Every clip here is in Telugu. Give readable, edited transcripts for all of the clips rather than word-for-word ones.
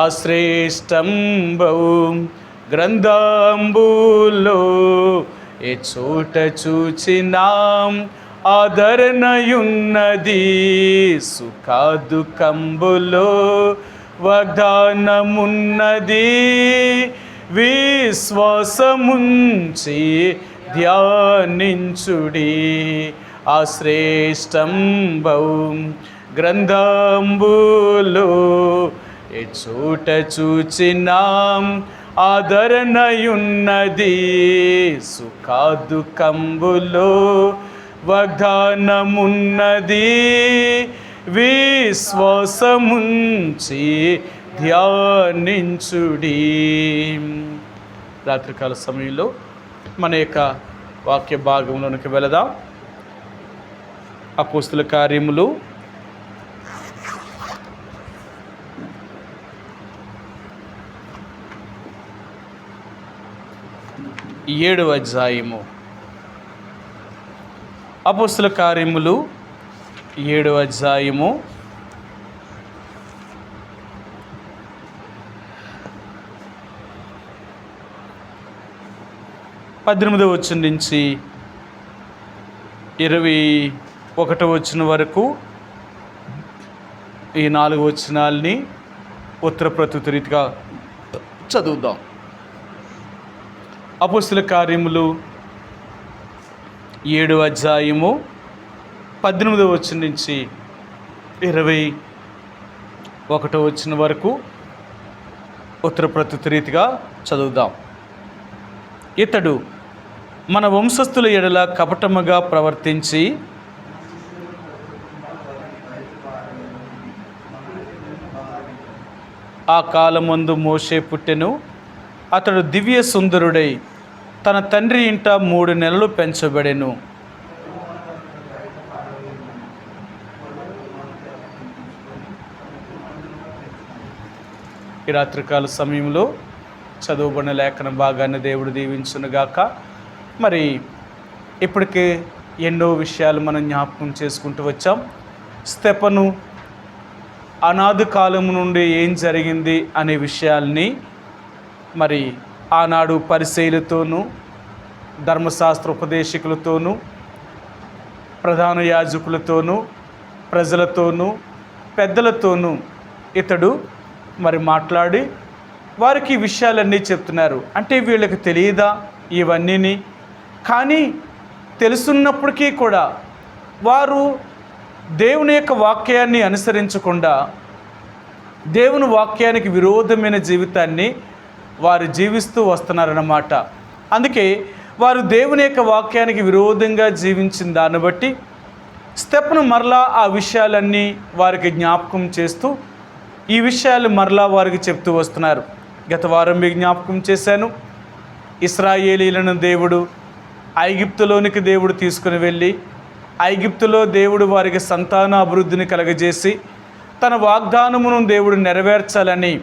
అశ్రేష్టంబౌ గ్రంథంబులో ఏ చోట చూచినాం ఆదరణయున్నది. సుఖదుఖంబులో వాగ్దానమున్నది. విశ్వాసముంచి ధ్యానించుడి. అశ్రేష్టంబౌ గ్రంథంబులో ఏ చోట చూచినాం ఆదరణయున్నది. సుఖదుఖంబులో వాగ్దానమున్నది. విశ్వాసముంచి ధ్యానించుడి. రాత్రికాల సమయంలో మన యొక్క వాక్య భాగంలోనికి వెళదాం. అపోస్తుల కార్యములు 7వ అధ్యాయము. అపోస్తుల కార్యములు 7వ అధ్యాయము 18వ వచనం నుంచి 21వ వచనం వరకు ఈ 4 వచనాల్ని ఉత్తర ప్రత్యుత్తర రీతిగా చదువుదాం. అపోస్తుల కార్యములు 7వ అధ్యాయము 18వ వచనం నుంచి 21వ వచనం వరకు ఉత్తర ప్రత్యుత్తర రీతిగా చదువుదాం. ఇతడు మన వంశస్థుల ఎడల కపటముగా ప్రవర్తించి ఆ కాలమందు మోషే పుట్టెను. అతడు దివ్య సుందరుడై తన తండ్రి ఇంట 3 నెలలు పెంచబడెను. ఈ రాత్రికాల సమయంలో చదువుబడిన లేఖన భాగాన్ని దేవుడు దీవించునుగాక. మరి ఇప్పటికే ఎన్నో విషయాలు మనం జ్ఞాపకం చేసుకుంటూ వచ్చాం. స్తెఫను అనాది కాలం నుండి ఏం జరిగింది అనే విషయాల్ని మరి ఆనాడు పరిసయ్యులతోనూ ధర్మశాస్త్ర ఉపదేశకులతోనూ ప్రధాన యాజకులతోనూ ప్రజలతోనూ పెద్దలతోనూ ఇతడు మరి మాట్లాడి వారికి ఈ విషయాలన్నీ చెప్తున్నారు. అంటే వీళ్ళకి తెలియదా ఇవన్నీని? కానీ తెలుసున్నప్పటికీ కూడా వారు దేవుని యొక్క వాక్యాన్ని అనుసరించకుండా దేవుని వాక్యానికి విరోధమైన జీవితాన్ని వారు జీవిస్తూ వస్తున్నారన్నమాట. అందుకే వారు దేవుని యొక్క వాక్యానికి విరోధంగా జీవించిన దాన్ని బట్టి స్తెఫను మరలా ఆ విషయాలన్నీ వారికి జ్ఞాపకం చేస్తూ ఈ విషయాలు మరలా వారికి చెప్తూ వస్తున్నారు. గత వారం మీకు జ్ఞాపకం చేశాను. ఇశ్రాయేలీలను దేవుడు ఐగుప్తులోనికి దేవుడు తీసుకుని వెళ్ళి ఐగుప్తులో దేవుడు వారికి సంతాన అభివృద్ధిని కలగజేసి తన వాగ్దానమును దేవుడు నెరవేర్చాలని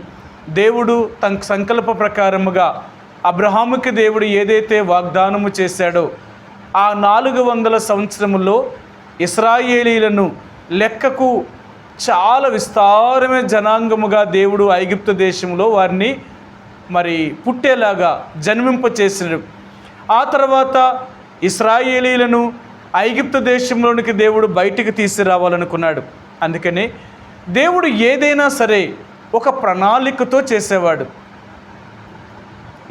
దేవుడు తన సంకల్ప ప్రకారముగా అబ్రహాముకి దేవుడు ఏదైతే వాగ్దానము చేశాడో ఆ 400 సంవత్సరములో ఇశ్రాయేలీలను లెక్కకు చాలా విస్తారమైన జనాంగముగా దేవుడు ఐగుప్తు దేశంలో వారిని మరి పుట్టేలాగా జన్మింపచేసినాడు. ఆ తర్వాత ఇశ్రాయేలీలను ఐగుప్తు దేశంలోనికి దేవుడు బయటికి తీసుకురావాలనుకున్నాడు. అందుకని దేవుడు ఏదైనా సరే ఒక ప్రణాళికతో చేసేవాడు.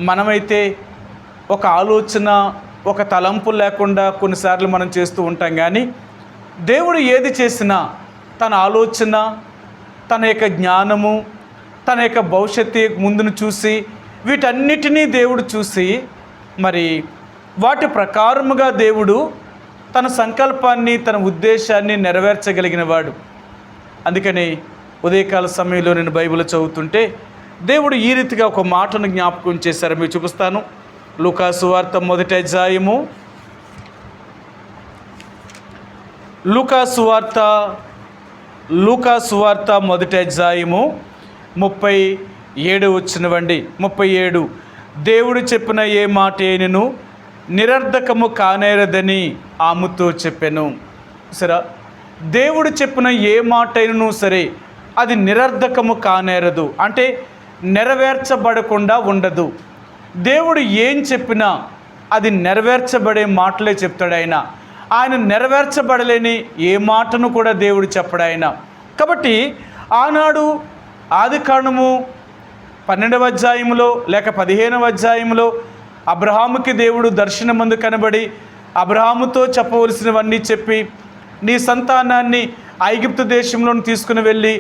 మనమైతే ఒక ఆలోచన ఒక తలంపు లేకుండా కొన్నిసార్లు మనం చేస్తూ ఉంటాం. కానీ దేవుడు ఏది చేసినా తన ఆలోచన, తన యొక్క జ్ఞానము, తన యొక్క భవిష్యత్తు ముందును చూసి వీటన్నిటినీ దేవుడు చూసి మరి వాటి ప్రకారముగా దేవుడు తన సంకల్పాన్ని తన ఉద్దేశాన్ని నెరవేర్చగలిగిన వాడు. అందుకని ఉదయకాల సమయంలో నేను బైబిల్ చదువుతుంటే దేవుడు ఈ రీతిగా ఒక మాటను జ్ఞాపకం చేశారు. మీకు చూపిస్తాను. లూకా సువార్త 1వ అధ్యాయము లూకా సువార్త 1వ అధ్యాయము 37 వచ్చినవండి. 37 దేవుడు చెప్పిన ఏ మాట అయినను నిరర్ధకము కానేరదని ఆమెతో చెప్పాను. సరే, దేవుడు చెప్పిన ఏ మాట అయినను సరే అది నిరర్ధకము కానేరదు, అంటే నెరవేర్చబడకుండా ఉండదు. దేవుడు ఏం చెప్పినా అది నెరవేర్చబడే మాటలే చెప్తాడు ఆయన నెరవేర్చబడలేని ఏ మాటను కూడా దేవుడు చెప్పడు ఆయన. కాబట్టి ఆనాడు ఆదికాండము 12వ అధ్యాయంలో లేక 15వ అధ్యాయంలో అబ్రహాముకి దేవుడు దర్శనమందు కనబడి అబ్రహాముతో చెప్పవలసినవన్నీ చెప్పి నీ సంతానాన్ని ఐగుప్తు దేశంలోని తీసుకుని వెళ్ళి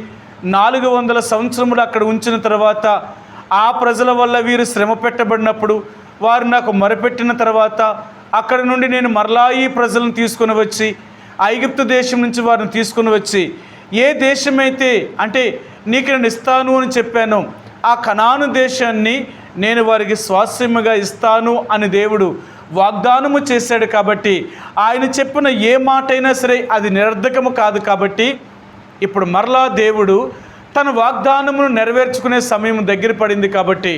400 సంవత్సరములు అక్కడ ఉంచిన తర్వాత ఆ ప్రజల వల్ల వీరు శ్రమ పెట్టబడినప్పుడు వారు నాకు మొరపెట్టిన తర్వాత అక్కడ నుండి నేను మరలా ఈ ప్రజలను తీసుకుని వచ్చి ఐగుప్తు దేశం నుంచి వారిని తీసుకుని వచ్చి ఏ దేశమైతే అంటే నీకు నేను ఇస్తాను అని చెప్పాను ఆ కనాను దేశాన్ని నేను వారికి స్వాస్థ్యముగా ఇస్తాను అని దేవుడు వాగ్దానము చేశాడు. కాబట్టి ఆయన చెప్పిన ఏ మాట అయినా సరే అది నిరర్ధకము కాదు. కాబట్టి ఇప్పుడు మరలా దేవుడు తన వాగ్దానమును నెరవేర్చుకునే సమయం దగ్గర పడింది. కాబట్టి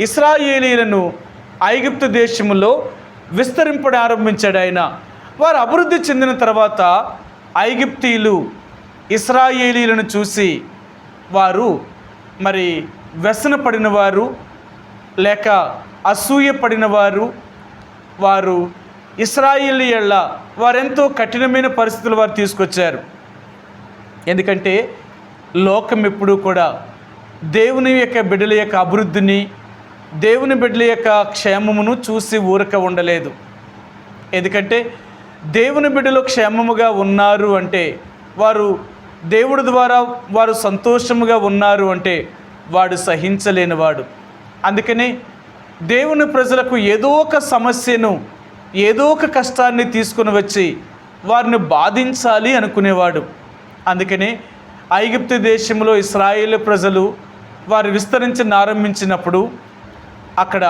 ఇశ్రాయేలీయులను ఐగుప్తు దేశములో విస్తరింపడం ఆరంభించాడు ఆయన. వారు అభివృద్ధి చెందిన తర్వాత ఐగుప్తీయులు ఇశ్రాయేలీయులను చూసి వారు మరి వ్యసన పడిన వారు లేక అసూయ పడిన వారు ఇశ్రాయేలీయుల వారెంతో కఠినమైన పరిస్థితులు వారు తీసుకొచ్చారు. ఎందుకంటే లోకం ఎప్పుడూ కూడా దేవుని యొక్క బిడ్డల యొక్క అభివృద్ధిని దేవుని బిడ్డల యొక్క క్షేమమును చూసి ఊరక ఉండలేదు. ఎందుకంటే దేవుని బిడ్డలు క్షేమముగా ఉన్నారు అంటే వారు దేవుడి ద్వారా వారు సంతోషముగా ఉన్నారు అంటే వాడు సహించలేనివాడు. అందుకని దేవుని ప్రజలకు ఏదో ఒక సమస్యను ఏదో ఒక కష్టాన్ని తీసుకుని వచ్చి వారిని బాధించాలి అనుకునేవాడు. అందుకని ఐగుప్తు దేశంలో ఇశ్రాయేలు ప్రజలు వారు విస్తరించిన ఆరంభించినప్పుడు అక్కడ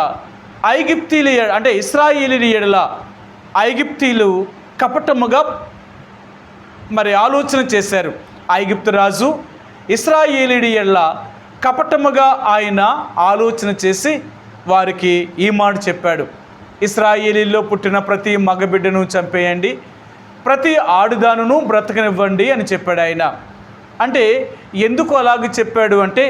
ఐగుప్తీయుల అంటే ఇశ్రాయేలీయుల ఎడల ఐగుప్తీయులు కపటముగా మరి ఆలోచన చేశారు. ఐగుప్తు రాజు ఇశ్రాయేలీయుల ఎడల కపటముగా ఆయన ఆలోచన చేసి వారికి ఈ మాట చెప్పాడు, ఇశ్రాయేలీలో పుట్టిన ప్రతి మగబిడ్డను చంపేయండి, ప్రతి ఆడుదానును బ్రతకనివ్వండి అని చెప్పాడు ఆయన. అంటే ఎందుకు అలాగ చెప్పాడు అంటే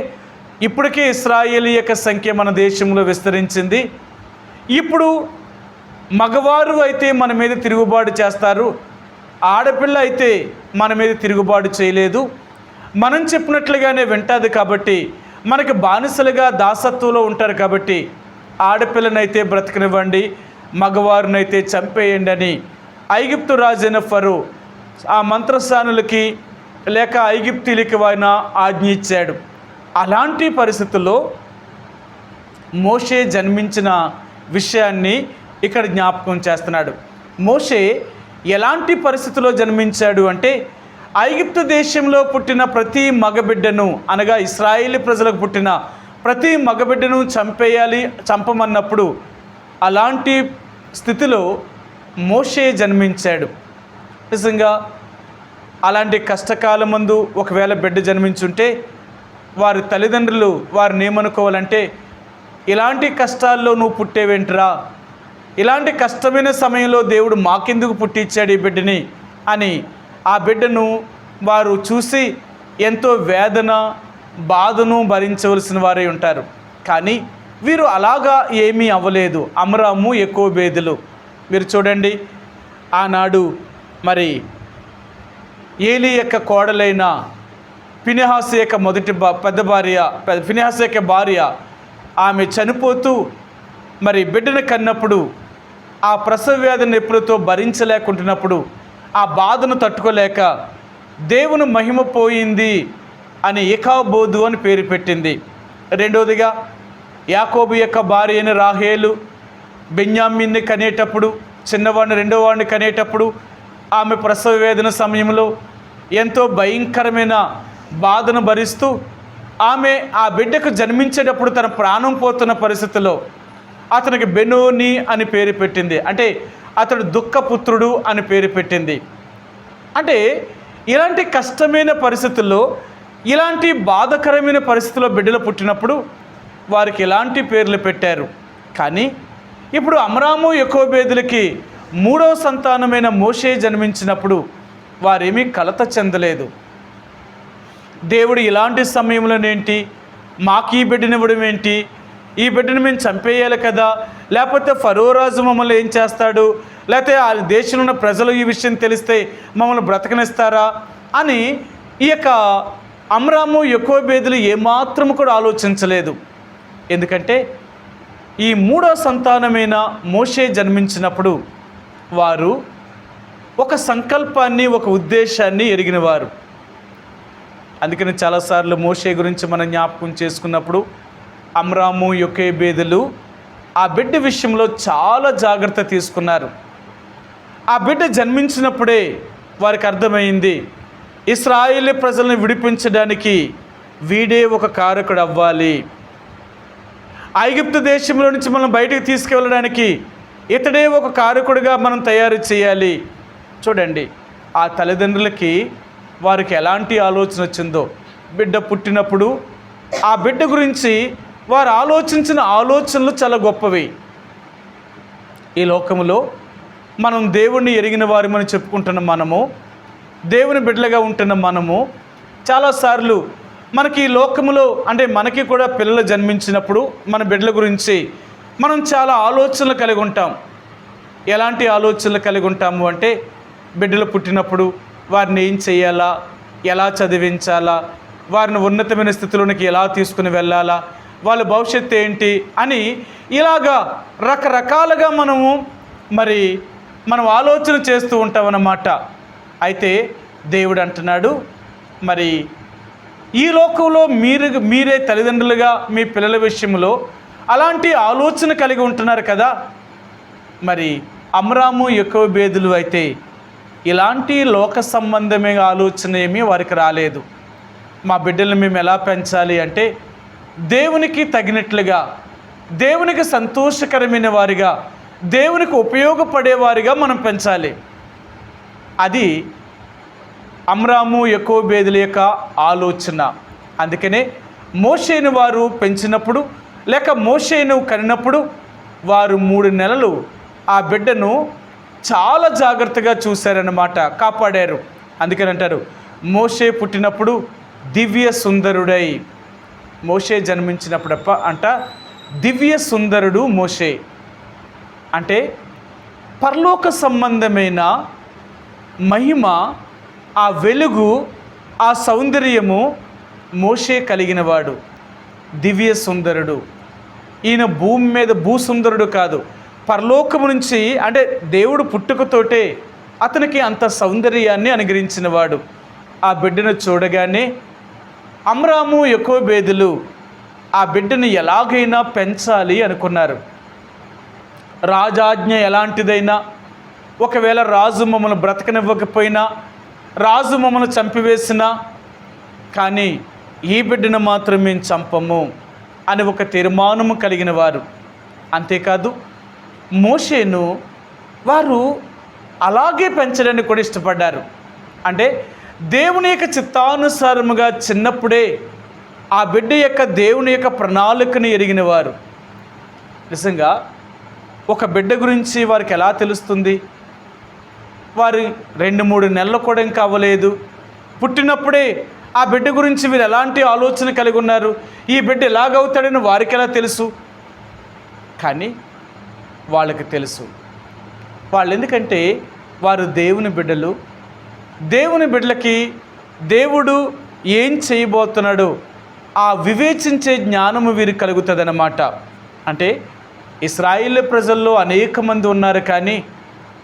ఇప్పటికే ఇశ్రాయేలీ యొక్క సంఖ్య మన దేశంలో విస్తరించింది. ఇప్పుడు మగవారు అయితే మన మీద తిరుగుబాటు చేస్తారు, ఆడపిల్ల అయితే మన మీద తిరుగుబాటు చేయలేదు, మనం చెప్పినట్లుగానే వింటుంది. కాబట్టి మనకి బానిసలుగా దాసత్వంలో ఉంటారు. కాబట్టి ఆడపిల్లనైతే బ్రతకనివ్వండి, మగవారినైతే చంపేయండి అని ఐగుప్తు రాజైన ఫరో ఆ మంత్రస్థానులకి లేక ఐగుప్తీయులకి ఆయన ఆజ్ఞ ఇచ్చాడు. అలాంటి పరిస్థితుల్లో మోషే జన్మించిన విషయాన్ని ఇక్కడ జ్ఞాపకం చేస్తున్నాడు. మోషే ఎలాంటి పరిస్థితుల్లో జన్మించాడు అంటే ఐగుప్తు దేశంలో పుట్టిన ప్రతి మగబిడ్డను అనగా ఇశ్రాయేలీ ప్రజలకు పుట్టిన ప్రతి మగబిడ్డను చంపమన్నప్పుడు అలాంటి స్థితిలో మోషే జన్మించాడు. నిజంగా అలాంటి కష్టకాలం ముందు ఒకవేళ బిడ్డ జన్మించుంటే వారి తల్లిదండ్రులు వారిని ఏమనుకోవాలంటే ఇలాంటి కష్టాల్లో నువ్వు పుట్టేవేంట్రా, ఇలాంటి కష్టమైన సమయంలో దేవుడు మాకెందుకు పుట్టించాడు ఈ బిడ్డని అని ఆ బిడ్డను వారు చూసి ఎంతో వేదన బాధను భరించవలసిన వారే ఉంటారు. కానీ వీరు అలాగా ఏమీ అవ్వలేదు. అమ్రాము యోకోబేదులు మీరు చూడండి, ఆనాడు మరి ఏలీ యొక్క కోడలైన ఫినెహాసు యొక్క ఫినెహాసు యొక్క భార్య ఆమె చనిపోతూ మరి బిడ్డను కన్నప్పుడు ఆ ప్రసవ వ్యాధి నొప్పులతో భరించలేకుంటున్నప్పుడు ఆ బాధను తట్టుకోలేక దేవుని మహిమ పోయింది అని ఇకాబోదు అని పేరు పెట్టింది. రెండవదిగా యాకోబు యొక్క భార్య అయిన రాహేలు బెన్యామీన్ని కనేటప్పుడు చిన్నవాడిని రెండో వాడిని కనేటప్పుడు ఆమె ప్రసవ వేదన సమయంలో ఎంతో భయంకరమైన బాధను భరిస్తూ ఆమె ఆ బిడ్డకు జన్మించేటప్పుడు తన ప్రాణం పోతున్న పరిస్థితిలో అతనికి బెనోని అని పేరు పెట్టింది. అంటే అతడు దుఃఖపుత్రుడు అని పేరు పెట్టింది. అంటే ఇలాంటి కష్టమైన పరిస్థితుల్లో ఇలాంటి బాధకరమైన పరిస్థితుల్లో బిడ్డలు పుట్టినప్పుడు వారికి ఎలాంటి పేర్లు పెట్టారు. కానీ ఇప్పుడు అమ్రాము యోకోబేదులకి మూడవ సంతానమైన మోషే జన్మించినప్పుడు వారేమీ కలత చెందలేదు. దేవుడు ఇలాంటి సమయంలోనేంటి మాకు ఈ బిడ్డనివ్వడం ఏంటి, ఈ బిడ్డను మేము చంపేయాలి కదా, లేకపోతే ఫరో రాజు మమ్మల్ని ఏం చేస్తాడు, లేకపోతే ఆ దేశంలో ఉన్న ప్రజలు ఈ విషయం తెలిస్తే మమ్మల్ని బ్రతకనిస్తారా అని ఈ యొక్క అమ్రాము యోకోబేదులు ఏమాత్రము కూడా ఆలోచించలేదు. ఎందుకంటే ఈ మూడో సంతానమైన మోషే జన్మించినప్పుడు వారు ఒక సంకల్పాన్ని, ఒక ఉద్దేశాన్ని ఎరిగినవారు. అందుకని చాలాసార్లు మోషే గురించి మనం జ్ఞాపకం చేసుకున్నప్పుడు అమ్రాము యోకోబేదులు ఆ బిడ్డ విషయంలో చాలా జాగ్రత్త తీసుకున్నారు. ఆ బిడ్డ జన్మించినప్పుడే వారికి అర్థమైంది, ఇశ్రాయేలు ప్రజలను విడిపించడానికి వీడే ఒక కారకుడు అవ్వాలి, ఐగుప్తు దేశంలో నుంచి మనం బయటకు తీసుకువెళ్ళడానికి ఇతడే ఒక కారకుడిగా మనం తయారు చేయాలి. చూడండి, ఆ తల్లిదండ్రులకి వారికి ఎలాంటి ఆలోచన వచ్చిందో. బిడ్డ పుట్టినప్పుడు ఆ బిడ్డ గురించి వారు ఆలోచించిన ఆలోచనలు చాలా గొప్పవి. ఈ లోకములో మనం దేవుణ్ణి ఎరిగిన వారిమని చెప్పుకుంటున్న మనము, దేవుని బిడ్డలుగా ఉంటున్న మనము చాలాసార్లు మనకి ఈ లోకములో అంటే మనకి కూడా పిల్లలు జన్మించినప్పుడు మన బిడ్డల గురించి మనం చాలా ఆలోచనలు కలిగి ఉంటాం. ఎలాంటి ఆలోచనలు కలిగి ఉంటాము అంటే, బిడ్డలు పుట్టినప్పుడు వారిని ఏం చేయాలా, ఎలా చదివించాలా, వారిని ఉన్నతమైన స్థితిలోనికి ఎలా తీసుకుని వెళ్ళాలా, వాళ్ళ భవిష్యత్తు ఏంటి అని ఇలాగా రకరకాలుగా మనం ఆలోచన చేస్తూ ఉంటామన్నమాట. అయితే దేవుడు అంటున్నాడు, మరి ఈ లోకంలో మీరే తల్లిదండ్రులుగా మీ పిల్లల విషయంలో అలాంటి ఆలోచన కలిగి ఉంటున్నారు కదా, మరి అమ్రాము యోకోబేదులు అయితే ఇలాంటి లోక సంబంధమైన ఆలోచన ఏమీ వారికి రాలేదు. మా బిడ్డలను మేము ఎలా పెంచాలి అంటే దేవునికి తగినట్లుగా, దేవునికి సంతోషకరమైన వారిగా, దేవునికి ఉపయోగపడేవారిగా మనం పెంచాలి. అది అమ్రాము యోకోబేదుల యొక్క ఆలోచన. అందుకనే మోషేను వారు పెంచినప్పుడు లేక మోషేను కనినప్పుడు వారు 3 నెలలు ఆ బిడ్డను చాలా జాగ్రత్తగా చూశారన్నమాట, కాపాడారు. అందుకని అంటారు, మోషే పుట్టినప్పుడు దివ్య సుందరుడై. మోషే జన్మించినప్పుడప్ప అంట దివ్య సుందరుడు మోషే అంటే పరలోక సంబంధమైన మహిమ, ఆ వెలుగు, ఆ సౌందర్యము మోషే కలిగినవాడు, దివ్య సుందరుడు. ఈయన భూమి మీద భూసుందరుడు కాదు, పరలోకము నుంచి అంటే దేవుడు పుట్టుకతోటే అతనికి అంత సౌందర్యాన్ని అనుగ్రహించినవాడు. ఆ బిడ్డను చూడగానే అమ్రాము యోకోబేదులు ఆ బిడ్డను ఎలాగైనా పెంచాలి అనుకున్నారు. రాజాజ్ఞ ఎలాంటిదైనా, ఒకవేళ రాజు మమ్మల్ని బ్రతకనివ్వకపోయినా, రాజు మమ్మల్ని చంపివేసినా కానీ ఈ బిడ్డను మాత్రం మేము చంపము అని ఒక తీర్మానము కలిగిన వారు. అంతేకాదు మోషేను వారు అలాగే పెంచడానికి కూడా ఇష్టపడ్డారు. అంటే దేవుని యొక్క చిత్తానుసారముగా చిన్నప్పుడే ఆ బిడ్డ యొక్క దేవుని యొక్క ప్రణాళికను ఎరిగిన వారు. నిజంగా ఒక బిడ్డ గురించి వారికి ఎలా తెలుస్తుంది? వారు 2-3 నెలలు కూడా ఇంకా అవ్వలేదు, పుట్టినప్పుడే ఆ బిడ్డ గురించి వీరు ఎలాంటి ఆలోచన కలిగి ఉన్నారు, ఈ బిడ్డ ఎలాగవుతాడని వారికి ఎలా తెలుసు? కానీ వాళ్ళకి తెలుసు. వాళ్ళు ఎందుకంటే వారు దేవుని బిడ్డలు. దేవుని బిడ్డలకి దేవుడు ఏం చేయబోతున్నాడో ఆ వివేచించే జ్ఞానము వీరికి కలుగుతుందన్నమాట. అంటే ఇశ్రాయేలు ప్రజల్లో అనేక మంది ఉన్నారు, కానీ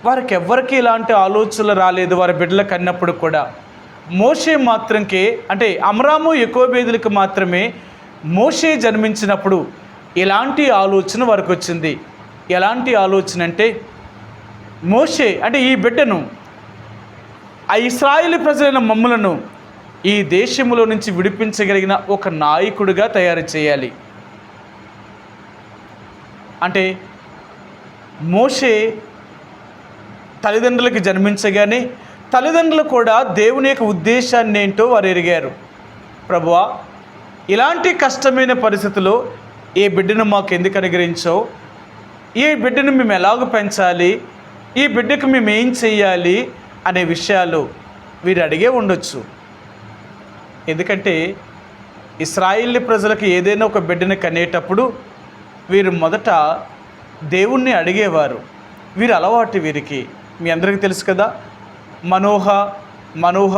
వారికి ఎవ్వరికీ ఇలాంటి ఆలోచనలు రాలేదు వారి బిడ్డలు కన్నప్పుడు కూడా. మోషే మాత్రంకే అంటే అమ్రాము యోకోబేదులకు మాత్రమే మోషే జన్మించినప్పుడు ఇలాంటి ఆలోచన వారికి వచ్చింది. ఎలాంటి ఆలోచన అంటే, మోషే అంటే ఈ బిడ్డను, ఆ ఇశ్రాయేలు ప్రజలైన మమ్ములను ఈ దేశంలో నుంచి విడిపించగలిగిన ఒక నాయకుడిగా తయారు చేయాలి. అంటే మోషే తల్లిదండ్రులకు జన్మించగానే తల్లిదండ్రులు కూడా దేవుని యొక్క ఉద్దేశాన్ని ఏంటో వారు ఎరిగారు. ప్రభువా, ఇలాంటి కష్టమైన పరిస్థితుల్లో ఈ బిడ్డను మాకు ఎందుకు అనుగ్రహించావు, ఈ బిడ్డను మేము ఎలాగ పెంచాలి, ఈ బిడ్డకు మేము ఏం చెయ్యాలి అనే విషయాలు వీరు అడిగే ఉండొచ్చు. ఎందుకంటే ఇశ్రాయేలు ప్రజలకు ఏదైనా ఒక బిడ్డని కనేటప్పుడు వీరు మొదట దేవుణ్ణి అడిగేవారు. వీరు అలవాటు వీరికి. మీ అందరికీ తెలుసు కదా, మనోహ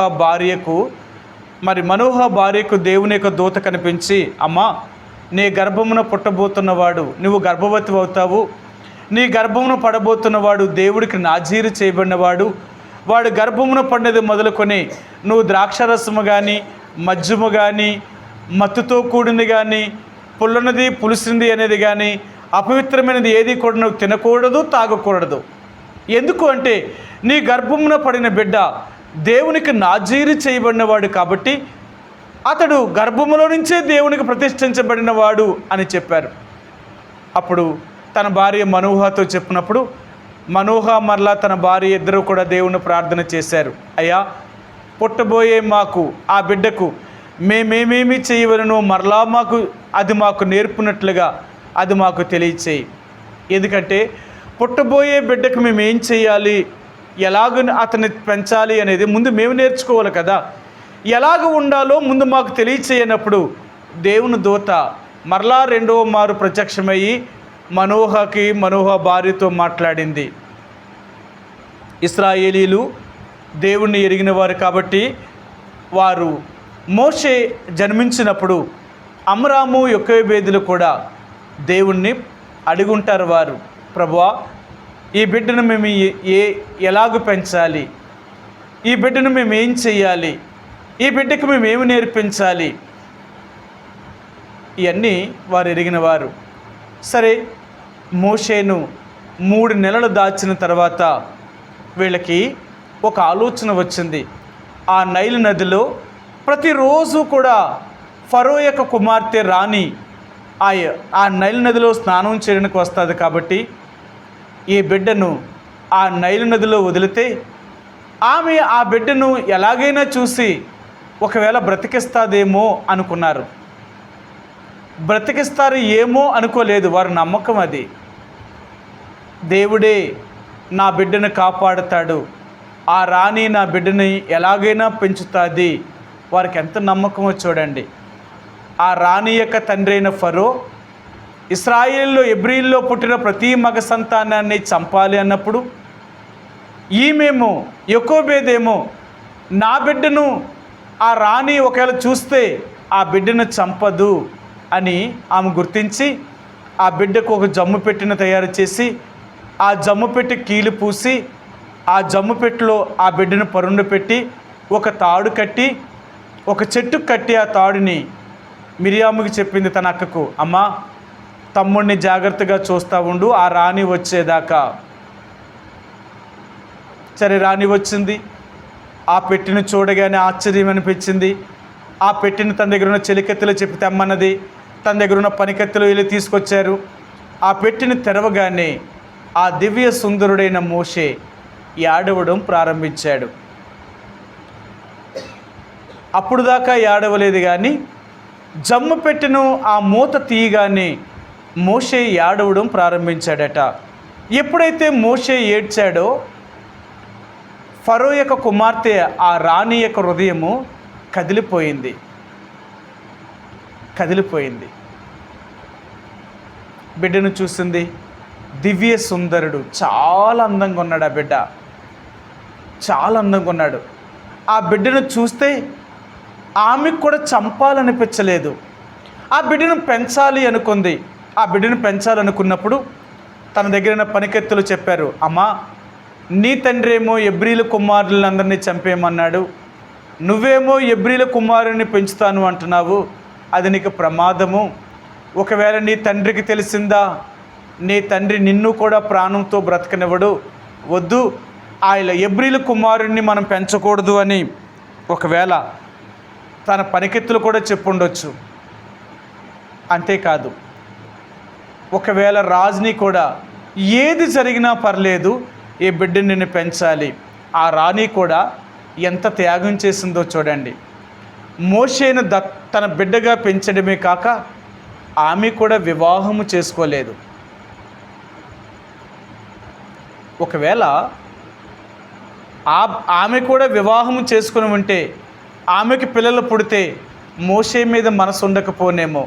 భార్యకు దేవుని యొక్క దూత కనిపించి, అమ్మా, నీ గర్భమున పుట్టబోతున్నవాడు, నువ్వు గర్భవతి అవుతావు, నీ గర్భమున పడబోతున్నవాడు దేవుడికి నాజీరు చేయబడినవాడు, వాడు గర్భమున పడినది మొదలుకొని నువ్వు ద్రాక్షరసము కానీ మద్యము కానీ మత్తుతో కూడింది కానీ పుల్లనది పులిసింది అనేది కానీ అపవిత్రమైనది ఏది కూడా నువ్వు తినకూడదు, తాగకూడదు. ఎందుకు అంటే నీ గర్భమున పడిన బిడ్డ దేవునికి నాజీరు చేయబడినవాడు కాబట్టి అతడు గర్భములో నుంచే దేవునికి ప్రతిష్ఠించబడినవాడు అని చెప్పారు. అప్పుడు తన భార్య మనోహతో చెప్పినప్పుడు మరలా తన భార్య ఇద్దరు కూడా దేవుని ప్రార్థన చేశారు. అయ్యా, పుట్టబోయే ఆ బిడ్డకు మేమేమేమి చేయవలనో మరలా మాకు నేర్పునట్లుగా అది మాకు తెలియచేయి. ఎందుకంటే పుట్టబోయే బిడ్డకు మేము ఏం చేయాలి, ఎలాగ అతన్ని పెంచాలి అనేది ముందు మేము నేర్చుకోవాలి కదా. ఎలాగ ఉండాలో ముందు మాకు తెలియచేయనప్పుడు దేవుని దూత మరలా రెండవ మారు ప్రత్యక్షమయ్యి మనోహ భార్యతో మాట్లాడింది. ఇశ్రాయేలీలు దేవుణ్ణి ఎరిగిన వారు కాబట్టి వారు మోషే జన్మించినప్పుడు అమ్రాము యొకోబేదులు కూడా దేవుణ్ణి అడుగుంటారు. వారు, ప్రభువా, ఈ బిడ్డను మేము ఎలాగ పెంచాలి, ఈ బిడ్డను మేము ఏం చెయ్యాలి, ఈ బిడ్డకు మేము ఏమి నేర్పించాలి, ఇవన్నీ వారు ఎరిగిన వారు. సరే, మోషేను 3 నెలలు దాచిన తర్వాత వీళ్ళకి ఒక ఆలోచన వచ్చింది. ఆ నైలు నదిలో ప్రతిరోజు కూడా ఫరో యొక్క కుమార్తె రాణి ఆ నైలు నదిలో స్నానం చేయడానికి వస్తుంది కాబట్టి ఈ బిడ్డను ఆ నైలు నదిలో వదిలితే ఆమె ఆ బిడ్డను ఎలాగైనా చూసి ఒకవేళ బ్రతికిస్తాదేమో అనుకున్నారు. బ్రతికిస్తారు ఏమో అనుకోలేదు. వారి నమ్మకం అది. దేవుడే నా బిడ్డను కాపాడుతాడు, ఆ రాణి నా బిడ్డని ఎలాగైనా పెంచుతుంది. వారికి ఎంత నమ్మకమో చూడండి. ఆ రాణి యొక్క తండ్రి అయిన ఫరో ఇశ్రాయేల్లో ఎబ్రీల్లో పుట్టిన ప్రతి మగ సంతానాన్ని చంపాలి అన్నప్పుడు ఈమెమో యొకోబేదేమో నా బిడ్డను ఆ రాణి ఒకవేళ చూస్తే ఆ బిడ్డను చంపదు అని ఆమె గుర్తించి ఆ బిడ్డకు ఒక జమ్ము పెట్టెను తయారు చేసి ఆ జమ్ము పెట్టి కీలు పూసి ఆ జమ్ము పెట్టెలో ఆ బిడ్డను పరుండు పెట్టి ఒక తాడు కట్టి ఒక చెట్టుకు కట్టి ఆ తాడుని మిరియాముకి చెప్పింది తన అక్కకు, అమ్మా, తమ్ముడిని జాగ్రత్తగా చూస్తూ ఉండు ఆ రాణి వచ్చేదాకా. సరే, రాణి వచ్చింది. ఆ పెట్టెను చూడగానే ఆశ్చర్యం అనిపించింది. ఆ పెట్టెను తన దగ్గర ఉన్న చెలికత్తెలు చెప్పి తెమ్మన్నది. తన దగ్గర ఉన్న పనికత్తెలు వెళ్ళి తీసుకొచ్చారు. ఆ పెట్టెను తెరవగానే ఆ దివ్య సుందరుడైన మోషే ఏడవడం ప్రారంభించాడు. అప్పుడు దాకా ఏడవలేదు, కానీ జమ్ము పెట్టెను ఆ మూత తీయగానే మోషే ఏడవడం ప్రారంభించాడట. ఎప్పుడైతే మోషే ఏడ్చాడో ఫరో యొక్క కుమార్తె ఆ రాణి యొక్క హృదయము కదిలిపోయింది. బిడ్డను చూసింది. దివ్య సుందరుడు, చాలా అందంగా ఉన్నాడు. ఆ బిడ్డ చాలా అందంగా ఉన్నాడు. ఆ బిడ్డను చూస్తే ఆమెకు కూడా చంపాలనిపించలేదు. ఆ బిడ్డను పెంచాలి అనుకుంది. ఆ బిడ్డను పెంచాలనుకున్నప్పుడు తన దగ్గర పనికెత్తులు చెప్పారు, అమ్మా, నీ తండ్రి ఏమో ఎబ్రీల కుమారులందరినీ చంపేయమన్నాడు, నువ్వేమో ఎబ్రీల కుమారుని పెంచుతాను అంటున్నావు, అది నీకు ప్రమాదము. ఒకవేళ నీ తండ్రికి తెలిసిందా, నీ తండ్రి నిన్ను కూడా ప్రాణంతో బ్రతకనివ్వడు, వద్దు, ఆయన ఎబ్రీల కుమారుణ్ణి మనం పెంచకూడదు అని ఒకవేళ తన పనికెత్తులు కూడా చెప్పుండొచ్చు. అంతేకాదు, ఒకవేళ రాజుని కూడా ఏది జరిగినా పర్లేదు, ఈ బిడ్డని నిన్ను పెంచాలి. ఆ రాణి కూడా ఎంత త్యాగం చేసిందో చూడండి. మోషేను తన బిడ్డగా పెంచడమే కాక ఆమె కూడా వివాహము చేసుకోలేదు. ఒకవేళ ఆమె కూడా వివాహము చేసుకుని ఉంటే ఆమెకి పిల్లలు పుడితే మోషే మీద మనసు ఉండకపోనేమో.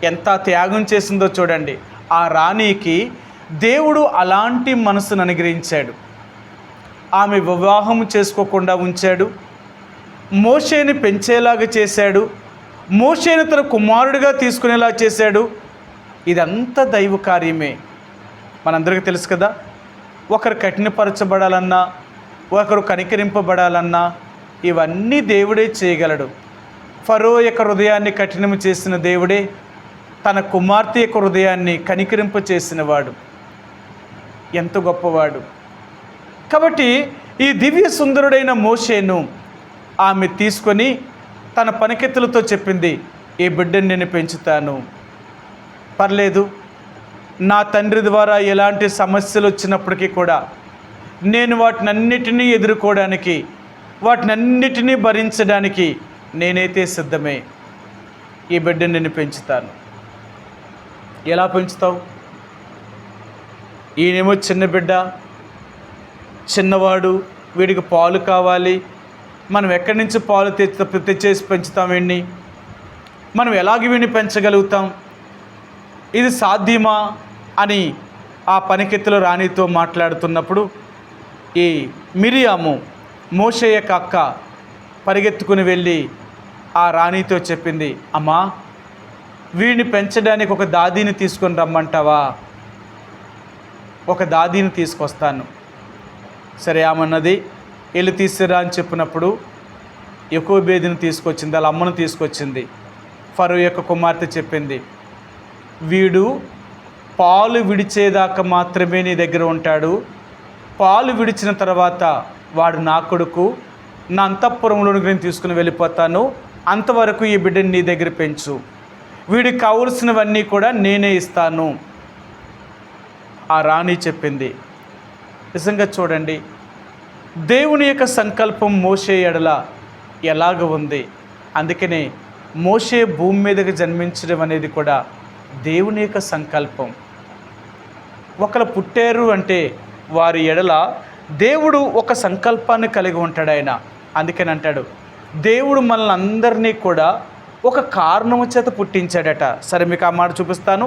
ఎంత త్యాగం చేసిందో చూడండి. ఆ రాణికి దేవుడు అలాంటి మనసును అనుగ్రహించాడు. ఆమె వివాహం చేసుకోకుండా ఉంచాడు. మోషేని పెంచేలాగా చేశాడు. మోషేని తన కుమారుడిగా తీసుకునేలా చేశాడు. ఇదంతా దైవ కార్యమే. మనందరికీ తెలుసు కదా, ఒకరు కఠినపరచబడాలన్నా, ఒకరు కనికరింపబడాలన్నా ఇవన్నీ దేవుడే చేయగలడు. ఫరో యొక్క హృదయాన్ని కఠినం చేసిన దేవుడే తన కుమార్తె యొక్క హృదయాన్ని కనికరింప చేసినవాడు. ఎంత గొప్పవాడు. కాబట్టి ఈ దివ్య సుందరుడైన మోషేను ఆమె తీసుకొని తన పనికెత్తులతో చెప్పింది, ఈ బిడ్డని నేను పెంచుతాను, పర్లేదు, నా తండ్రి ద్వారా ఎలాంటి సమస్యలు వచ్చినప్పటికీ కూడా నేను వాటినన్నిటినీ ఎదుర్కోవడానికి, వాటినన్నిటినీ భరించడానికి నేనైతే సిద్ధమే, ఈ బిడ్డని నేను పెంచుతాను. ఎలా పెంచుతావు? ఈయనేమో చిన్న బిడ్డ, చిన్నవాడు, వీడికి పాలు కావాలి. మనం ఎక్కడి నుంచి పాలు తెచ్చేసి పెంచుతాం వీడిని? మనం ఎలాగ వీడిని పెంచగలుగుతాం? ఇది సాధ్యమా అని ఆ పనికెత్తుల రాణితో మాట్లాడుతున్నప్పుడు ఈ మిరియాము, మోషే యొక్క అక్క, పరిగెత్తుకుని వెళ్ళి ఆ రాణితో చెప్పింది, అమ్మా, వీడిని పెంచడానికి ఒక దాదీని తీసుకొని రమ్మంటావా? ఒక దాదీని తీసుకొస్తాను. సరే ఆమన్నది. వెళ్ళి తీసుకురా అని చెప్పినప్పుడు యెకోబేదుని తీసుకొచ్చింది, వాళ్ళ అమ్మను తీసుకొచ్చింది. ఫరో యొక్క కుమార్తె చెప్పింది, వీడు పాలు విడిచేదాకా మాత్రమే నీ దగ్గర ఉంటాడు. పాలు విడిచిన తర్వాత వాడు నా కొడుకు, నా అంతఃపురంలోనికి నేను తీసుకుని వెళ్ళిపోతాను. అంతవరకు ఈ బిడ్డని నీ దగ్గర పెంచు, వీడికి కావలసినవన్నీ కూడా నేనే ఇస్తాను. ఆ రాణి చెప్పింది. నిజంగా చూడండి, దేవుని యొక్క సంకల్పం మోషే ఎడల ఎలాగ ఉంది. అందుకనే మోషే భూమి మీదకి జన్మించడం అనేది కూడా దేవుని యొక్క సంకల్పం. ఒకరు పుట్టారు అంటే వారి ఎడల దేవుడు ఒక సంకల్పాన్ని కలిగి ఉంటాడు ఆయన. అందుకని అంటాడు, దేవుడు మనల్ని అందరినీ కూడా ఒక కారణము చేత పుట్టించాడట. సరే, మీకు ఆ మాట చూపిస్తాను.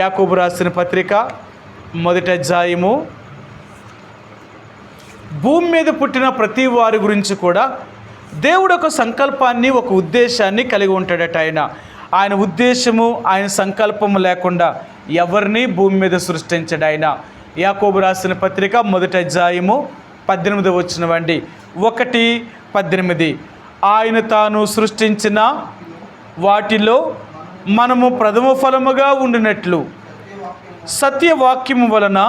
యాకోబు రాసిన పత్రిక 1వ అధ్యాయము. భూమి మీద పుట్టిన ప్రతి వారి గురించి కూడా దేవుడు ఒక సంకల్పాన్ని, ఒక ఉద్దేశాన్ని కలిగి ఉంటాడట. ఆయన ఉద్దేశము, ఆయన సంకల్పము లేకుండా ఎవరిని భూమి మీద సృష్టించడు ఆయన. యాకోబు రాసిన పత్రిక 1వ అధ్యాయము 18వ వచనం, 1:18. ఆయన తాను సృష్టించిన వాటిలో మనము ప్రథమ ఫలముగా ఉండినట్లు సత్యవాక్యము వలన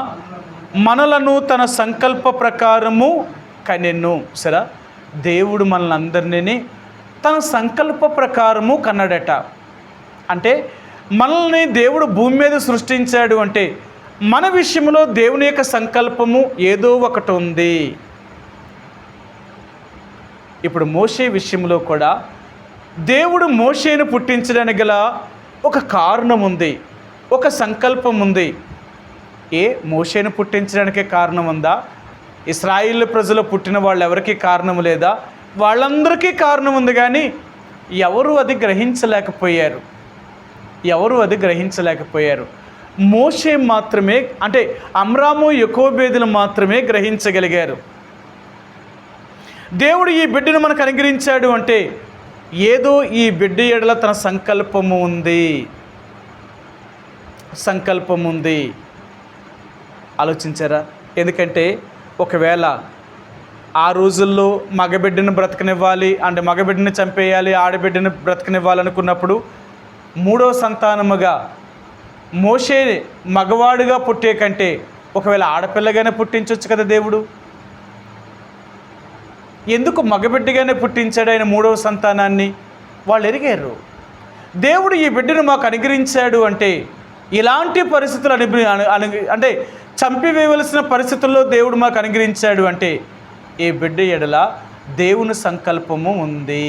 మనలను తన సంకల్ప ప్రకారము కనెను. సరే, దేవుడు మనల్ని అందరినీ తన సంకల్ప ప్రకారము కన్నాడట. అంటే మనల్ని దేవుడు భూమి మీద సృష్టించాడు అంటే మన విషయంలో దేవుని యొక్క సంకల్పము ఏదో ఒకటి ఉంది. ఇప్పుడు మోషే విషయంలో కూడా దేవుడు మోషేను పుట్టించడానికి గల ఒక కారణం ఉంది, ఒక సంకల్పం ఉంది. మోషేను పుట్టించడానికే కారణం ఉందా? ఇశ్రాయేలు ప్రజలు పుట్టిన వాళ్ళు ఎవరికి కారణం లేదా? వాళ్ళందరికీ కారణం ఉంది, కానీ ఎవరు అది గ్రహించలేకపోయారు. మోషే మాత్రమే, అంటే అమ్రాము యెకోబేదులు మాత్రమే గ్రహించగలిగారు. దేవుడు ఈ బిడ్డను మనకు అనుగ్రహించాడు అంటే ఏదో ఈ బిడ్డ ఎడల తన సంకల్పము ఉంది. ఆలోచించారా? ఎందుకంటే ఒకవేళ ఆ రోజుల్లో మగబిడ్డను బ్రతకనివ్వాలి అంటే మగబిడ్డని చంపేయాలి, ఆడబిడ్డను బ్రతకనివ్వాలనుకున్నప్పుడు మూడో సంతానముగా మోషే మగవాడుగా పుట్టే కంటే ఒకవేళ ఆడపిల్లగానే పుట్టించవచ్చు కదా దేవుడు. ఎందుకు మగబిడ్డగానే పుట్టించాడు ఆయన మూడవ సంతానాన్ని? వాళ్ళు ఎరిగారు. దేవుడు ఈ బిడ్డను మాకు అనుగ్రహించాడు అంటే ఇలాంటి పరిస్థితులు అంటే చంపివేయవలసిన పరిస్థితుల్లో దేవుడు మాకు అనుగ్రహించాడు అంటే ఈ బిడ్డ ఎడల దేవుని సంకల్పము ఉంది.